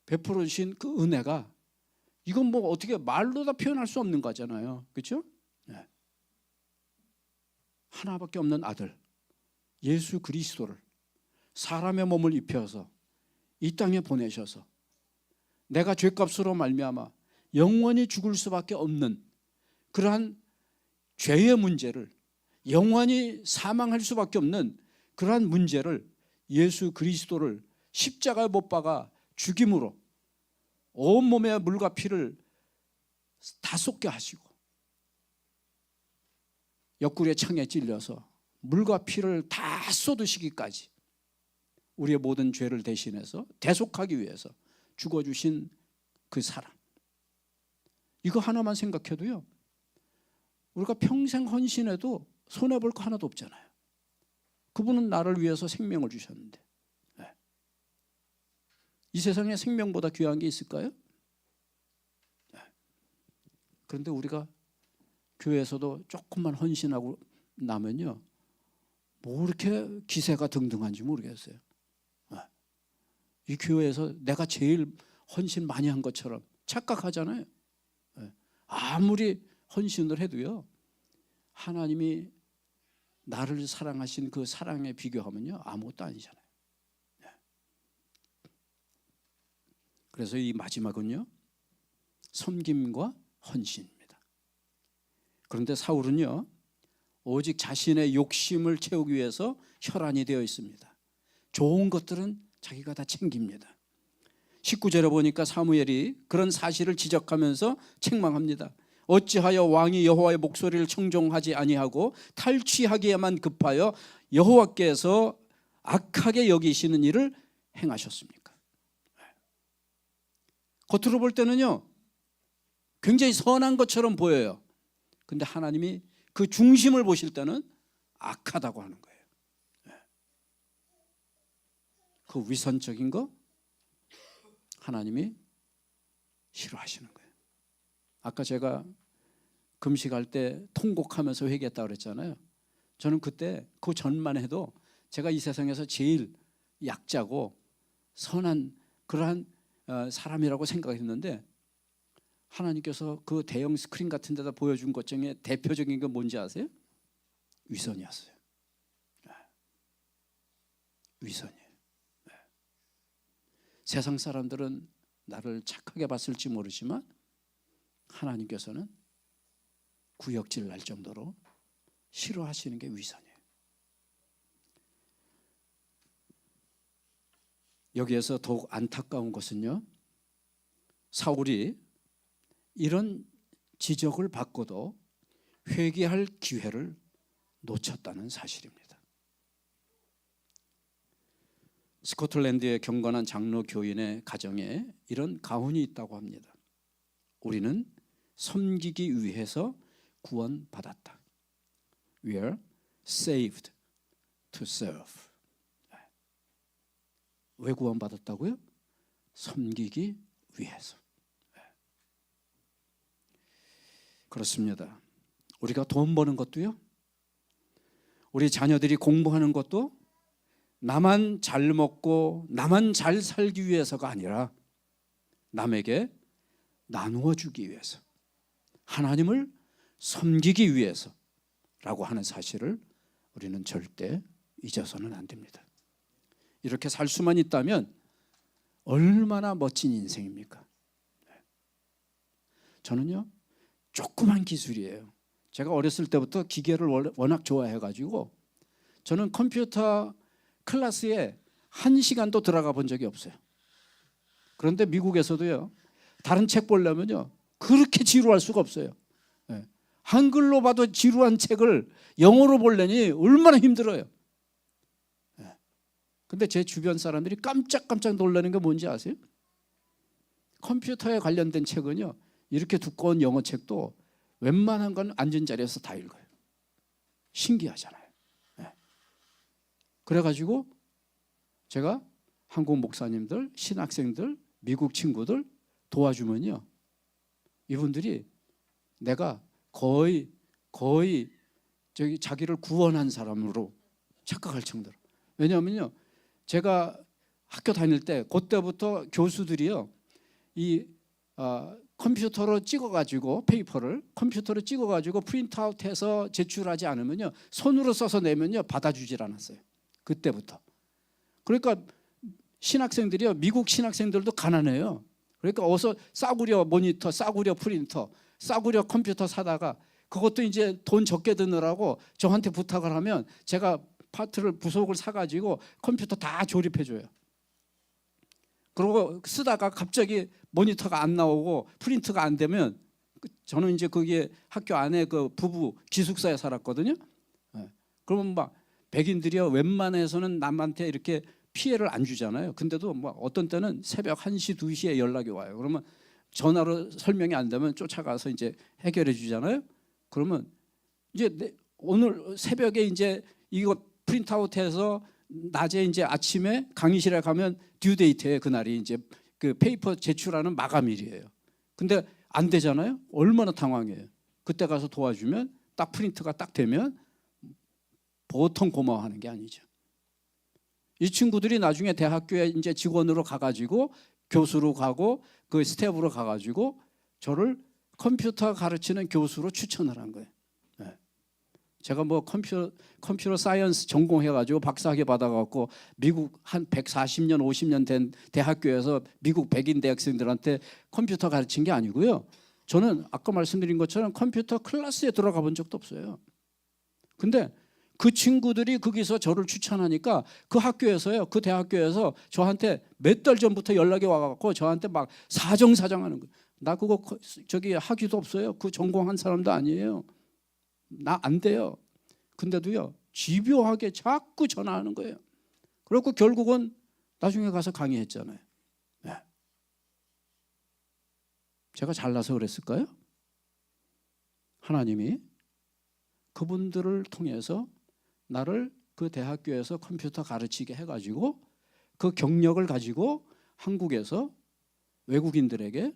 베풀어 주신 그 은혜가, 이건 뭐 어떻게 말로 다 표현할 수 없는 거잖아요. 그렇죠? 하나밖에 없는 아들 예수 그리스도를 사람의 몸을 입혀서 이 땅에 보내셔서 내가 죄값으로 말미암아 영원히 죽을 수밖에 없는 그러한 죄의 문제를, 영원히 사망할 수밖에 없는 그러한 문제를 예수 그리스도를 십자가에 못 박아 죽임으로 온몸의 물과 피를 다 쏟게 하시고 옆구리에 창에 찔려서 물과 피를 다 쏟으시기까지 우리의 모든 죄를 대신해서 대속하기 위해서 죽어주신 그 사랑, 이거 하나만 생각해도요, 우리가 평생 헌신해도 손해볼 거 하나도 없잖아요. 그분은 나를 위해서 생명을 주셨는데, 이 세상에 생명보다 귀한 게 있을까요? 그런데 우리가 교회에서도 조금만 헌신하고 나면요, 뭐 이렇게 기세가 등등한지 모르겠어요. 이 교회에서 내가 제일 헌신 많이 한 것처럼 착각하잖아요. 아무리 헌신을 해도요, 하나님이 나를 사랑하신 그 사랑에 비교하면요 아무것도 아니잖아요. 그래서 이 마지막은요 섬김과 헌신입니다. 그런데 사울은요 오직 자신의 욕심을 채우기 위해서 혈안이 되어 있습니다. 좋은 것들은 자기가 다 챙깁니다. 19절에 보니까 사무엘이 그런 사실을 지적하면서 책망합니다. 어찌하여 왕이 여호와의 목소리를 청종하지 아니하고 탈취하기에만 급하여 여호와께서 악하게 여기시는 일을 행하셨습니까? 겉으로 볼 때는요 굉장히 선한 것처럼 보여요. 근데 하나님이 그 중심을 보실 때는 악하다고 하는 거예요. 그 위선적인 거 하나님이 싫어하시는 거예요. 아까 제가 금식할 때 통곡하면서 회개했다고 그랬잖아요. 저는 그때 그 전만 해도 제가 이 세상에서 제일 약자고 선한 그러한 사람이라고 생각했는데 하나님께서 그 대형 스크린 같은 데다 보여준 것 중에 대표적인 게 뭔지 아세요? 위선이었어요. 위선이에요. 세상 사람들은 나를 착하게 봤을지 모르지만 하나님께서는 구역질 날 정도로 싫어하시는 게 위선이에요. 여기에서 더욱 안타까운 것은요 사울이 이런 지적을 받고도 회개할 기회를 놓쳤다는 사실입니다. 스코틀랜드의 경건한 장로 교인의 가정에 이런 가훈이 있다고 합니다. 우리는 섬기기 위해서 구원받았다. We are saved to serve. 왜 구원받았다고요? 섬기기 위해서. 그렇습니다. 우리가 돈 버는 것도요, 우리 자녀들이 공부하는 것도 나만 잘 먹고 나만 잘 살기 위해서가 아니라 남에게 나누어 주기 위해서, 하나님을 섬기기 위해서라고 하는 사실을 우리는 절대 잊어서는 안 됩니다. 이렇게 살 수만 있다면 얼마나 멋진 인생입니까? 저는요 조그만 기술이에요. 제가 어렸을 때부터 기계를 워낙 좋아해가지고 저는 컴퓨터 클래스에 1시간도 들어가 본 적이 없어요. 그런데 미국에서도요 다른 책 보려면요 그렇게 지루할 수가 없어요. 한글로 봐도 지루한 책을 영어로 보려니 얼마나 힘들어요. 근데 제 주변 사람들이 깜짝깜짝 놀라는 게 뭔지 아세요? 컴퓨터에 관련된 책은요 이렇게 두꺼운 영어 책도 웬만한 건 앉은 자리에서 다 읽어요. 신기하잖아요. 그래가지고 제가 한국 목사님들, 신학생들, 미국 친구들 도와주면요 이분들이 내가 거의 자기를 구원한 사람으로 착각할 정도로. 왜냐하면요 제가 학교 다닐 때 그때부터 교수들이요 이 컴퓨터로 찍어가지고 페이퍼를 컴퓨터로 찍어가지고 프린트아웃해서 제출하지 않으면요 손으로 써서 내면요 받아주질 않았어요. 그때부터. 그러니까 신학생들이요 미국 신학생들도 가난해요. 그러니까 어서 싸구려 모니터, 싸구려 프린터, 싸구려 컴퓨터 사다가 그것도 이제 돈 적게 드느라고 저한테 부탁을 하면 제가 파트를 부속을 사가지고 컴퓨터 다 조립해 줘요. 그리고 쓰다가 갑자기 모니터가 안 나오고 프린트가 안 되면 저는 이제 거기에 학교 안에 그 부부 기숙사에 살았거든요. 그러면 막 백인들이요 웬만해서는 남한테 이렇게 피해를 안 주잖아요. 근데도 뭐 어떤 때는 새벽 1시, 2시에 연락이 와요. 그러면 전화로 설명이 안 되면 쫓아가서 이제 해결해 주잖아요. 그러면 이제 오늘 새벽에 이제 이거 프린트아웃해서 낮에 이제 아침에 강의실에 가면 듀데이트에 그날이 이제 그 페이퍼 제출하는 마감일이에요. 근데 안 되잖아요. 얼마나 당황해요. 그때 가서 도와주면 딱 프린트가 딱 되면 보통 고마워하는 게 아니죠. 이 친구들이 나중에 대학교에 이제 직원으로 가가지고 교수로 가고 그 스텝으로 가가지고 저를 컴퓨터 가르치는 교수로 추천을 한 거예요. 제가 뭐 컴퓨터 사이언스 전공해가지고 박사학위 받아갖고 미국 한 140년 50년 된 대학교에서 미국 백인 대학생들한테 컴퓨터 가르친 게 아니고요. 저는 아까 말씀드린 것처럼 컴퓨터 클래스에 들어가 본 적도 없어요. 근데 그 친구들이 거기서 저를 추천하니까 그 학교에서요, 그 대학교에서 저한테 몇 달 전부터 연락이 와갖고 저한테 막 사정하는 거예요. 나 그거 저기 학위도 없어요. 그 전공한 사람도 아니에요. 나 안 돼요. 근데도요, 집요하게 자꾸 전화하는 거예요. 그래갖고 결국은 나중에 가서 강의했잖아요. 네. 제가 잘나서 그랬을까요? 하나님이 그분들을 통해서 나를 그 대학교에서 컴퓨터 가르치게 해가지고 그 경력을 가지고 한국에서 외국인들에게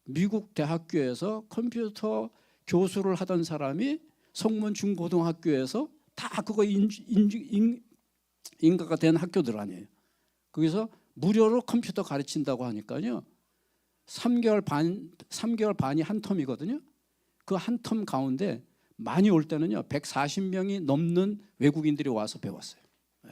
미국 대학교에서 컴퓨터 교수를 하던 사람이 성문 중고등학교에서 다 그거 인가가 된 학교들 아니에요. 거기서 무료로 컴퓨터 가르친다고 하니까요. 3개월 반이 한 텀이거든요. 그 한 텀 가운데 많이 올 때는요 140명이 넘는 외국인들이 와서 배웠어요. 네.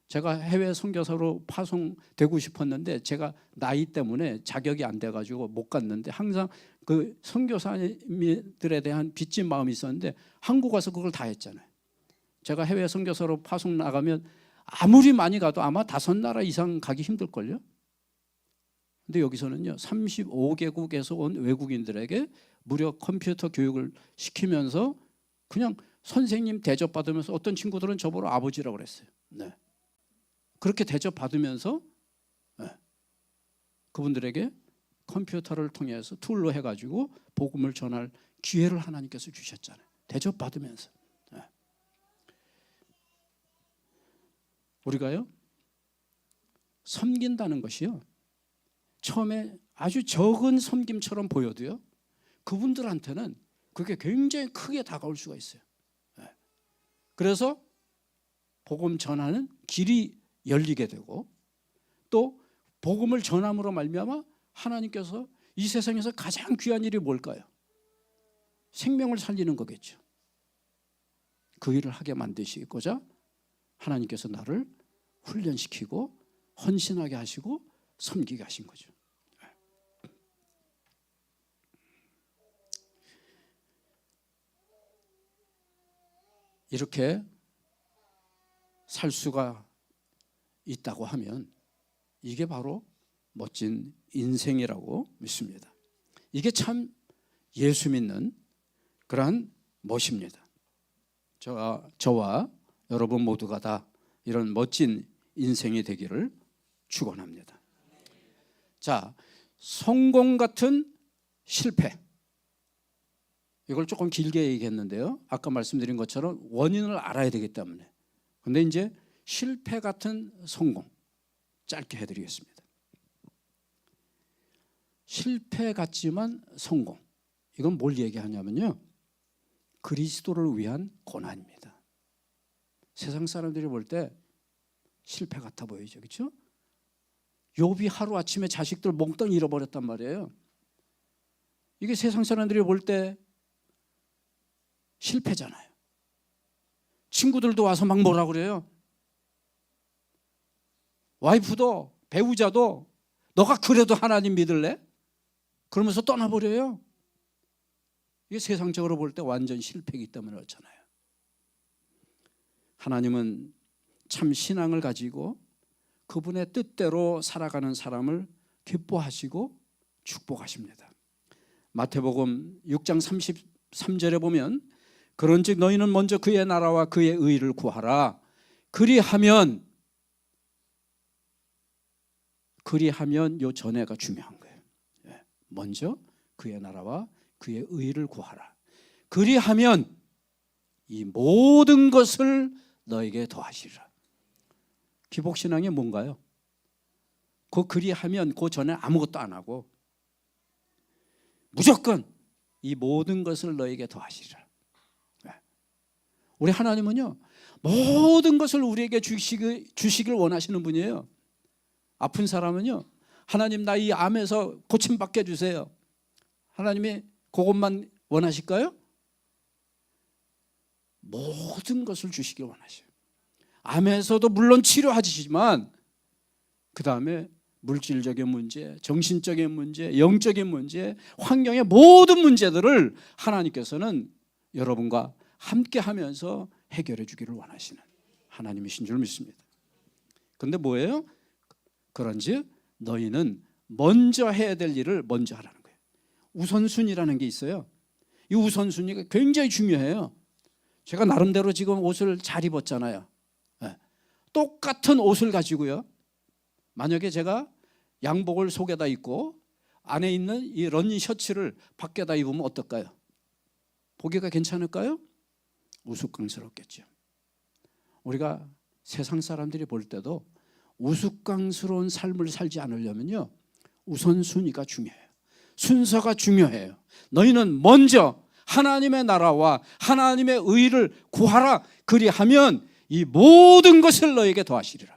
제가 해외 선교사로 파송되고 싶었는데 제가 나이 때문에 자격이 안 돼가지고 못 갔는데 항상 그 선교사님들에 대한 빚진 마음이 있었는데 한국 와서 그걸 다 했잖아요. 제가 해외 선교사로 파송 나가면 아무리 많이 가도 아마 5나라 이상 가기 힘들걸요. 근데 여기서는요 35개국에서 온 외국인들에게 무료 컴퓨터 교육을 시키면서 그냥 선생님 대접받으면서 어떤 친구들은 저보고 아버지라고 그랬어요. 네. 그렇게 대접받으면서 네. 그분들에게 컴퓨터를 통해서 툴로 해가지고 복음을 전할 기회를 하나님께서 주셨잖아요. 대접받으면서. 네. 우리가요 섬긴다는 것이요 처음에 아주 적은 섬김처럼 보여도요 그분들한테는 그게 굉장히 크게 다가올 수가 있어요. 네. 그래서 복음 전하는 길이 열리게 되고 또 복음을 전함으로 말미암아 하나님께서 이 세상에서 가장 귀한 일이 뭘까요? 생명을 살리는 거겠죠. 그 일을 하게 만드시고자 하나님께서 나를 훈련시키고 헌신하게 하시고 섬기게 하신 거죠. 이렇게 살 수가 있다고 하면 이게 바로 멋진 인생이라고 믿습니다. 이게 참 예수 믿는 그러한 멋입니다. 저와 여러분 모두가 다 이런 멋진 인생이 되기를 축원합니다. 자, 성공 같은 실패. 이걸 조금 길게 얘기했는데요. 아까 말씀드린 것처럼 원인을 알아야 되기 때문에. 근데 이제 실패 같은 성공 짧게 해드리겠습니다. 실패 같지만 성공. 이건 뭘 얘기하냐면요. 그리스도를 위한 고난입니다. 세상 사람들이 볼 때 실패 같아 보이죠. 그렇죠? 욥이 하루아침에 자식들 몽땅 잃어버렸단 말이에요. 이게 세상 사람들이 볼 때 실패잖아요. 친구들도 와서 막 뭐라 그래요. 와이프도 배우자도 너가 그래도 하나님 믿을래? 그러면서 떠나버려요. 이게 세상적으로 볼 때 완전 실패이기 때문에 그렇잖아요. 하나님은 참 신앙을 가지고 그분의 뜻대로 살아가는 사람을 기뻐하시고 축복하십니다. 마태복음 6장 33절에 보면 그런즉 너희는 먼저 그의 나라와 그의 의를 구하라. 그리하면 요 전에가 중요한 거예요. 먼저 그의 나라와 그의 의를 구하라. 그리하면 이 모든 것을 너에게 더하시리라. 기복신앙이 뭔가요? 그리하면 그 전에 아무것도 안 하고 무조건 이 모든 것을 너에게 더하시리라. 우리 하나님은요 모든 것을 우리에게 주시길 원하시는 분이에요. 아픈 사람은요 하나님 나 이 암에서 고침받게 해주세요. 하나님이 그것만 원하실까요? 모든 것을 주시길 원하셔요. 암에서도 물론 치료하시지만 그 다음에 물질적인 문제, 정신적인 문제, 영적인 문제, 환경의 모든 문제들을 하나님께서는 여러분과 함께 하면서 해결해 주기를 원하시는 하나님이신 줄 믿습니다. 그런데 뭐예요? 그런즉 너희는 먼저 해야 될 일을 먼저 하라는 거예요. 우선순위라는 게 있어요. 이 우선순위가 굉장히 중요해요. 제가 나름대로 지금 옷을 잘 입었잖아요. 똑같은 옷을 가지고요, 만약에 제가 양복을 속에다 입고 안에 있는 이 러닝 셔츠를 밖에다 입으면 어떨까요? 보기가 괜찮을까요? 우스꽝스럽겠죠. 우리가 세상 사람들이 볼 때도 우스꽝스러운 삶을 살지 않으려면요, 우선순위가 중요해요. 순서가 중요해요. 너희는 먼저 하나님의 나라와 하나님의 의를 구하라. 그리하면 이 모든 것을 너에게 더하시리라.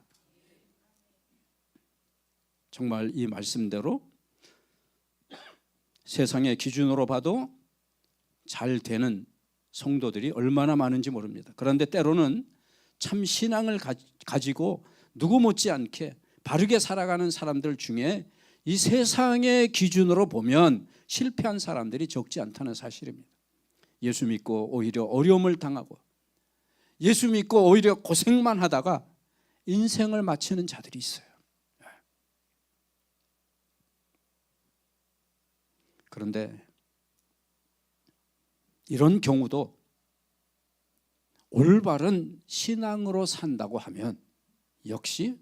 정말 이 말씀대로 세상의 기준으로 봐도 잘 되는 성도들이 얼마나 많은지 모릅니다. 그런데 때로는 참 신앙을 가지고 누구 못지않게 바르게 살아가는 사람들 중에 이 세상의 기준으로 보면 실패한 사람들이 적지 않다는 사실입니다. 예수 믿고 오히려 어려움을 당하고 예수 믿고 오히려 고생만 하다가 인생을 마치는 자들이 있어요. 그런데 이런 경우도 올바른 신앙으로 산다고 하면 역시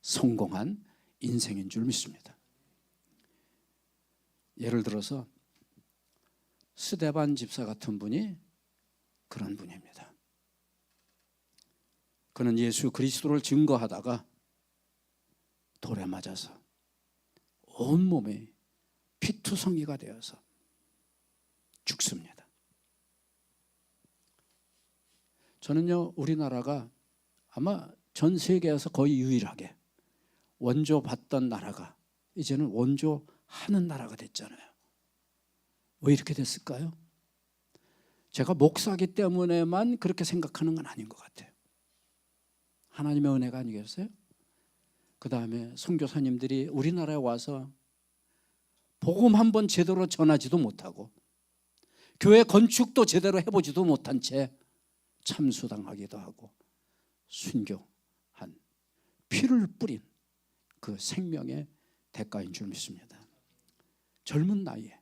성공한 인생인 줄 믿습니다. 예를 들어서 스데반 집사 같은 분이 그런 분입니다. 그는 예수 그리스도를 증거하다가 돌에 맞아서 온몸에 피투성이가 되어서 죽습니다. 저는요, 우리나라가 아마 전 세계에서 거의 유일하게 원조 받던 나라가 이제는 원조하는 나라가 됐잖아요. 왜 이렇게 됐을까요? 제가 목사기 때문에만 그렇게 생각하는 건 아닌 것 같아요. 하나님의 은혜가 아니겠어요? 그 다음에 선교사님들이 우리나라에 와서 복음 한번 제대로 전하지도 못하고 교회 건축도 제대로 해보지도 못한 채 참수당하기도 하고 순교한, 피를 뿌린 그 생명의 대가인 줄 믿습니다. 젊은 나이에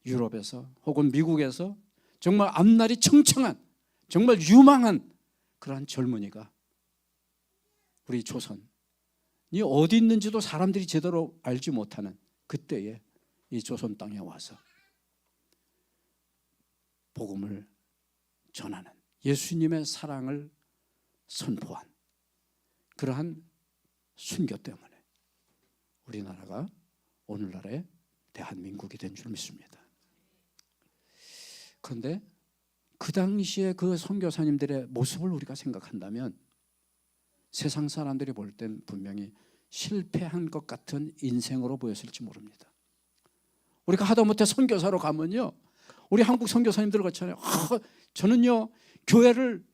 유럽에서 혹은 미국에서 정말 앞날이 청청한, 정말 유망한 그러한 젊은이가 우리 조선이 어디 있는지도 사람들이 제대로 알지 못하는 그때에 이 조선 땅에 와서 복음을 전하는, 예수님의 사랑을 선포한 그러한 순교 때문에 우리나라가 오늘날의 대한민국이 된 줄 믿습니다. 그런데 그 당시에 그 선교사님들의 모습을 우리가 생각한다면 세상 사람들이 볼 땐 분명히 실패한 것 같은 인생으로 보였을지 모릅니다. 우리가 하다못해 선교사로 가면요, 우리 한국 선교사님들 같잖아요. 저는요 교회를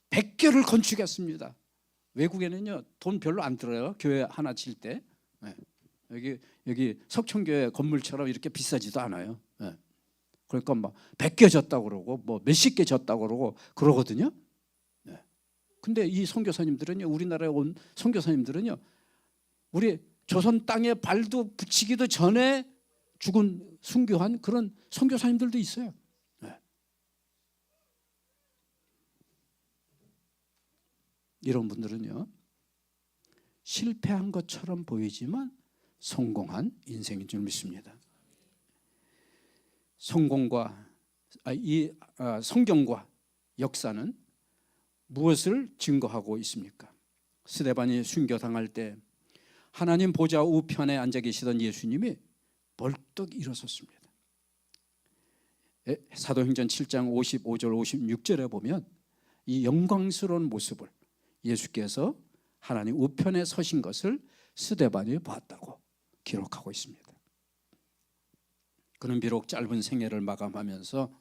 100개를 건축했습니다. 외국에는요 돈 별로 안 들어요. 교회 하나 질 때. 여기 석천교회 건물처럼 이렇게 비싸지도 않아요. 그러니까 막 100개 졌다고 그러고 뭐 몇십 개 졌다고 그러고 그러거든요. 근데 이 선교사님들은요, 우리나라에 온 선교사님들은요, 우리 조선 땅에 발도 붙이기도 전에 죽은 순교한 그런 선교사님들도 있어요. 이런 분들은요, 실패한 것처럼 보이지만 성공한 인생인 줄 믿습니다. 성공과 성경과 역사는 무엇을 증거하고 있습니까? 스데반이 순교당할 때 하나님 보좌 우편에 앉아 계시던 예수님이 벌떡 일어섰습니다. 사도행전 7장 55절 56절에 보면 이 영광스러운 모습을 예수께서 하나님 우편에 서신 것을 스데반이 봤다고 기록하고 있습니다. 그는 비록 짧은 생애를 마감하면서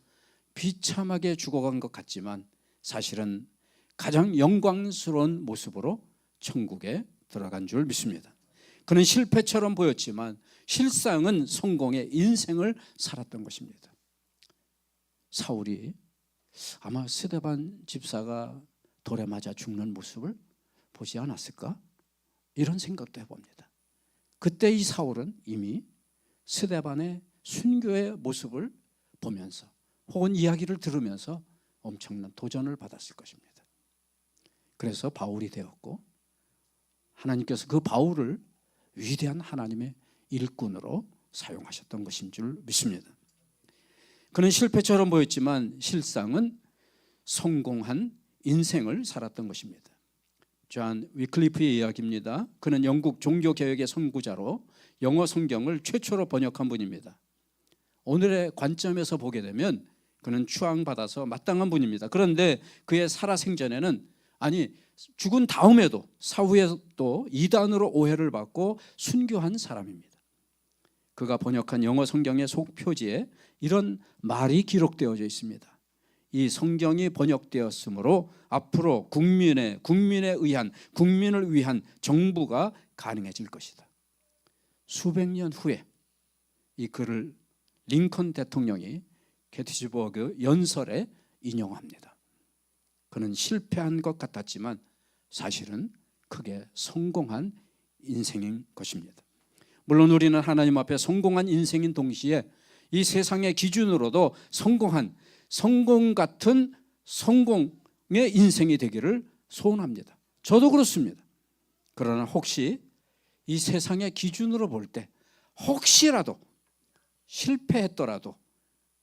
비참하게 죽어간 것 같지만 사실은 가장 영광스러운 모습으로 천국에 들어간 줄 믿습니다. 그는 실패처럼 보였지만 실상은 성공의 인생을 살았던 것입니다. 사울이 아마 스데반 집사가 돌에 맞아 죽는 모습을 보지 않았을까? 이런 생각도 해봅니다. 그때 이 사울은 이미 스데반의 순교의 모습을 보면서 혹은 이야기를 들으면서 엄청난 도전을 받았을 것입니다. 그래서 바울이 되었고 하나님께서 그 바울을 위대한 하나님의 일꾼으로 사용하셨던 것인 줄 믿습니다. 그는 실패처럼 보였지만 실상은 성공한 인생을 살았던 것입니다. 존 위클리프의 이야기입니다. 그는 영국 종교개혁의 선구자로 영어 성경을 최초로 번역한 분입니다. 오늘의 관점에서 보게 되면 그는 추앙받아서 마땅한 분입니다. 그런데 그의 살아생전에는 아니 죽은 다음에도 사후에도 이단으로 오해를 받고 순교한 사람입니다. 그가 번역한 영어 성경의 속표지에 이런 말이 기록되어져 있습니다. 이 성경이 번역되었으므로 앞으로 국민을 위한 정부가 가능해질 것이다. 수백 년 후에 이 글을 링컨 대통령이 게티즈버그 연설에 인용합니다. 그는 실패한 것 같았지만 사실은 크게 성공한 인생인 것입니다. 물론 우리는 하나님 앞에 성공한 인생인 동시에 이 세상의 기준으로도 성공 같은 성공의 인생이 되기를 소원합니다. 저도 그렇습니다. 그러나 혹시 이 세상의 기준으로 볼 때 혹시라도 실패했더라도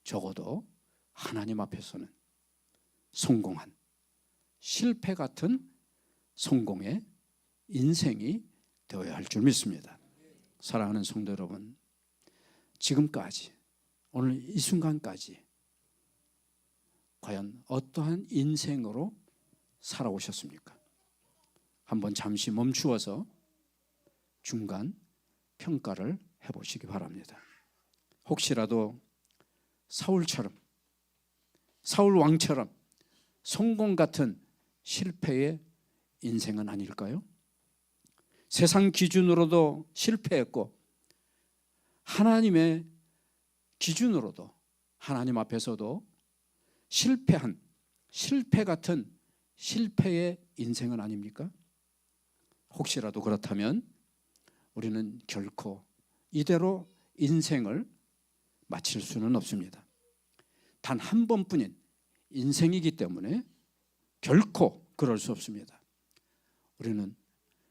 적어도 하나님 앞에서는 성공한 실패 같은 성공의 인생이 되어야 할 줄 믿습니다. 사랑하는 성도 여러분, 지금까지 오늘 이 순간까지 과연 어떠한 인생으로 살아오셨습니까? 한번 잠시 멈추어서 중간 평가를 해보시기 바랍니다. 혹시라도 사울 왕처럼 성공 같은 실패의 인생은 아닐까요? 세상 기준으로도 실패했고 하나님의 기준으로도 하나님 앞에서도 실패 같은 실패의 인생은 아닙니까? 혹시라도 그렇다면 우리는 결코 이대로 인생을 마칠 수는 없습니다. 단 한 번뿐인 인생이기 때문에 결코 그럴 수 없습니다. 우리는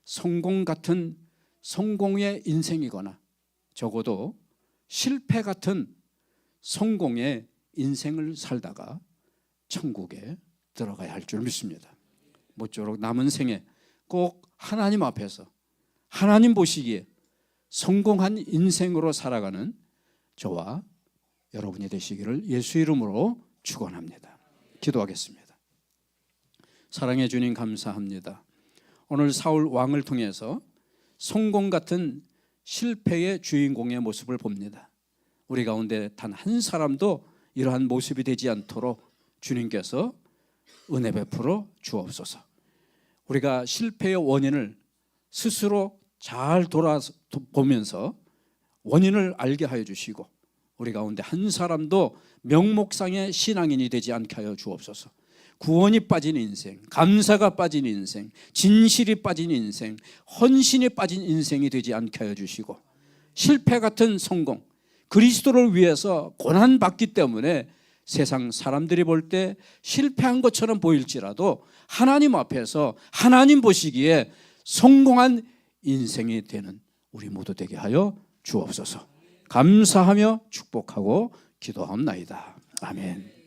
성공 같은 성공의 인생이거나 적어도 실패 같은 성공의 인생을 살다가 천국에 들어가야 할 줄 믿습니다. 모쪼록 남은 생에 꼭 하나님 앞에서 하나님 보시기에 성공한 인생으로 살아가는 저와 여러분이 되시기를 예수 이름으로 축원합니다. 기도하겠습니다. 사랑해 주님 감사합니다. 오늘 사울 왕을 통해서 성공 같은 실패의 주인공의 모습을 봅니다. 우리 가운데 단 한 사람도 이러한 모습이 되지 않도록 주님께서 은혜 베풀어 주옵소서. 우리가 실패의 원인을 스스로 잘 돌아보면서 원인을 알게 하여 주시고 우리 가운데 한 사람도 명목상의 신앙인이 되지 않게 하여 주옵소서. 구원이 빠진 인생, 감사가 빠진 인생, 진실이 빠진 인생, 헌신이 빠진 인생이 되지 않게 하여 주시고 실패 같은 성공, 그리스도를 위해서 고난받기 때문에 세상 사람들이 볼 때 실패한 것처럼 보일지라도 하나님 앞에서 하나님 보시기에 성공한 인생이 되는 우리 모두 되게 하여 주옵소서. 감사하며 축복하고 기도하옵나이다. 아멘.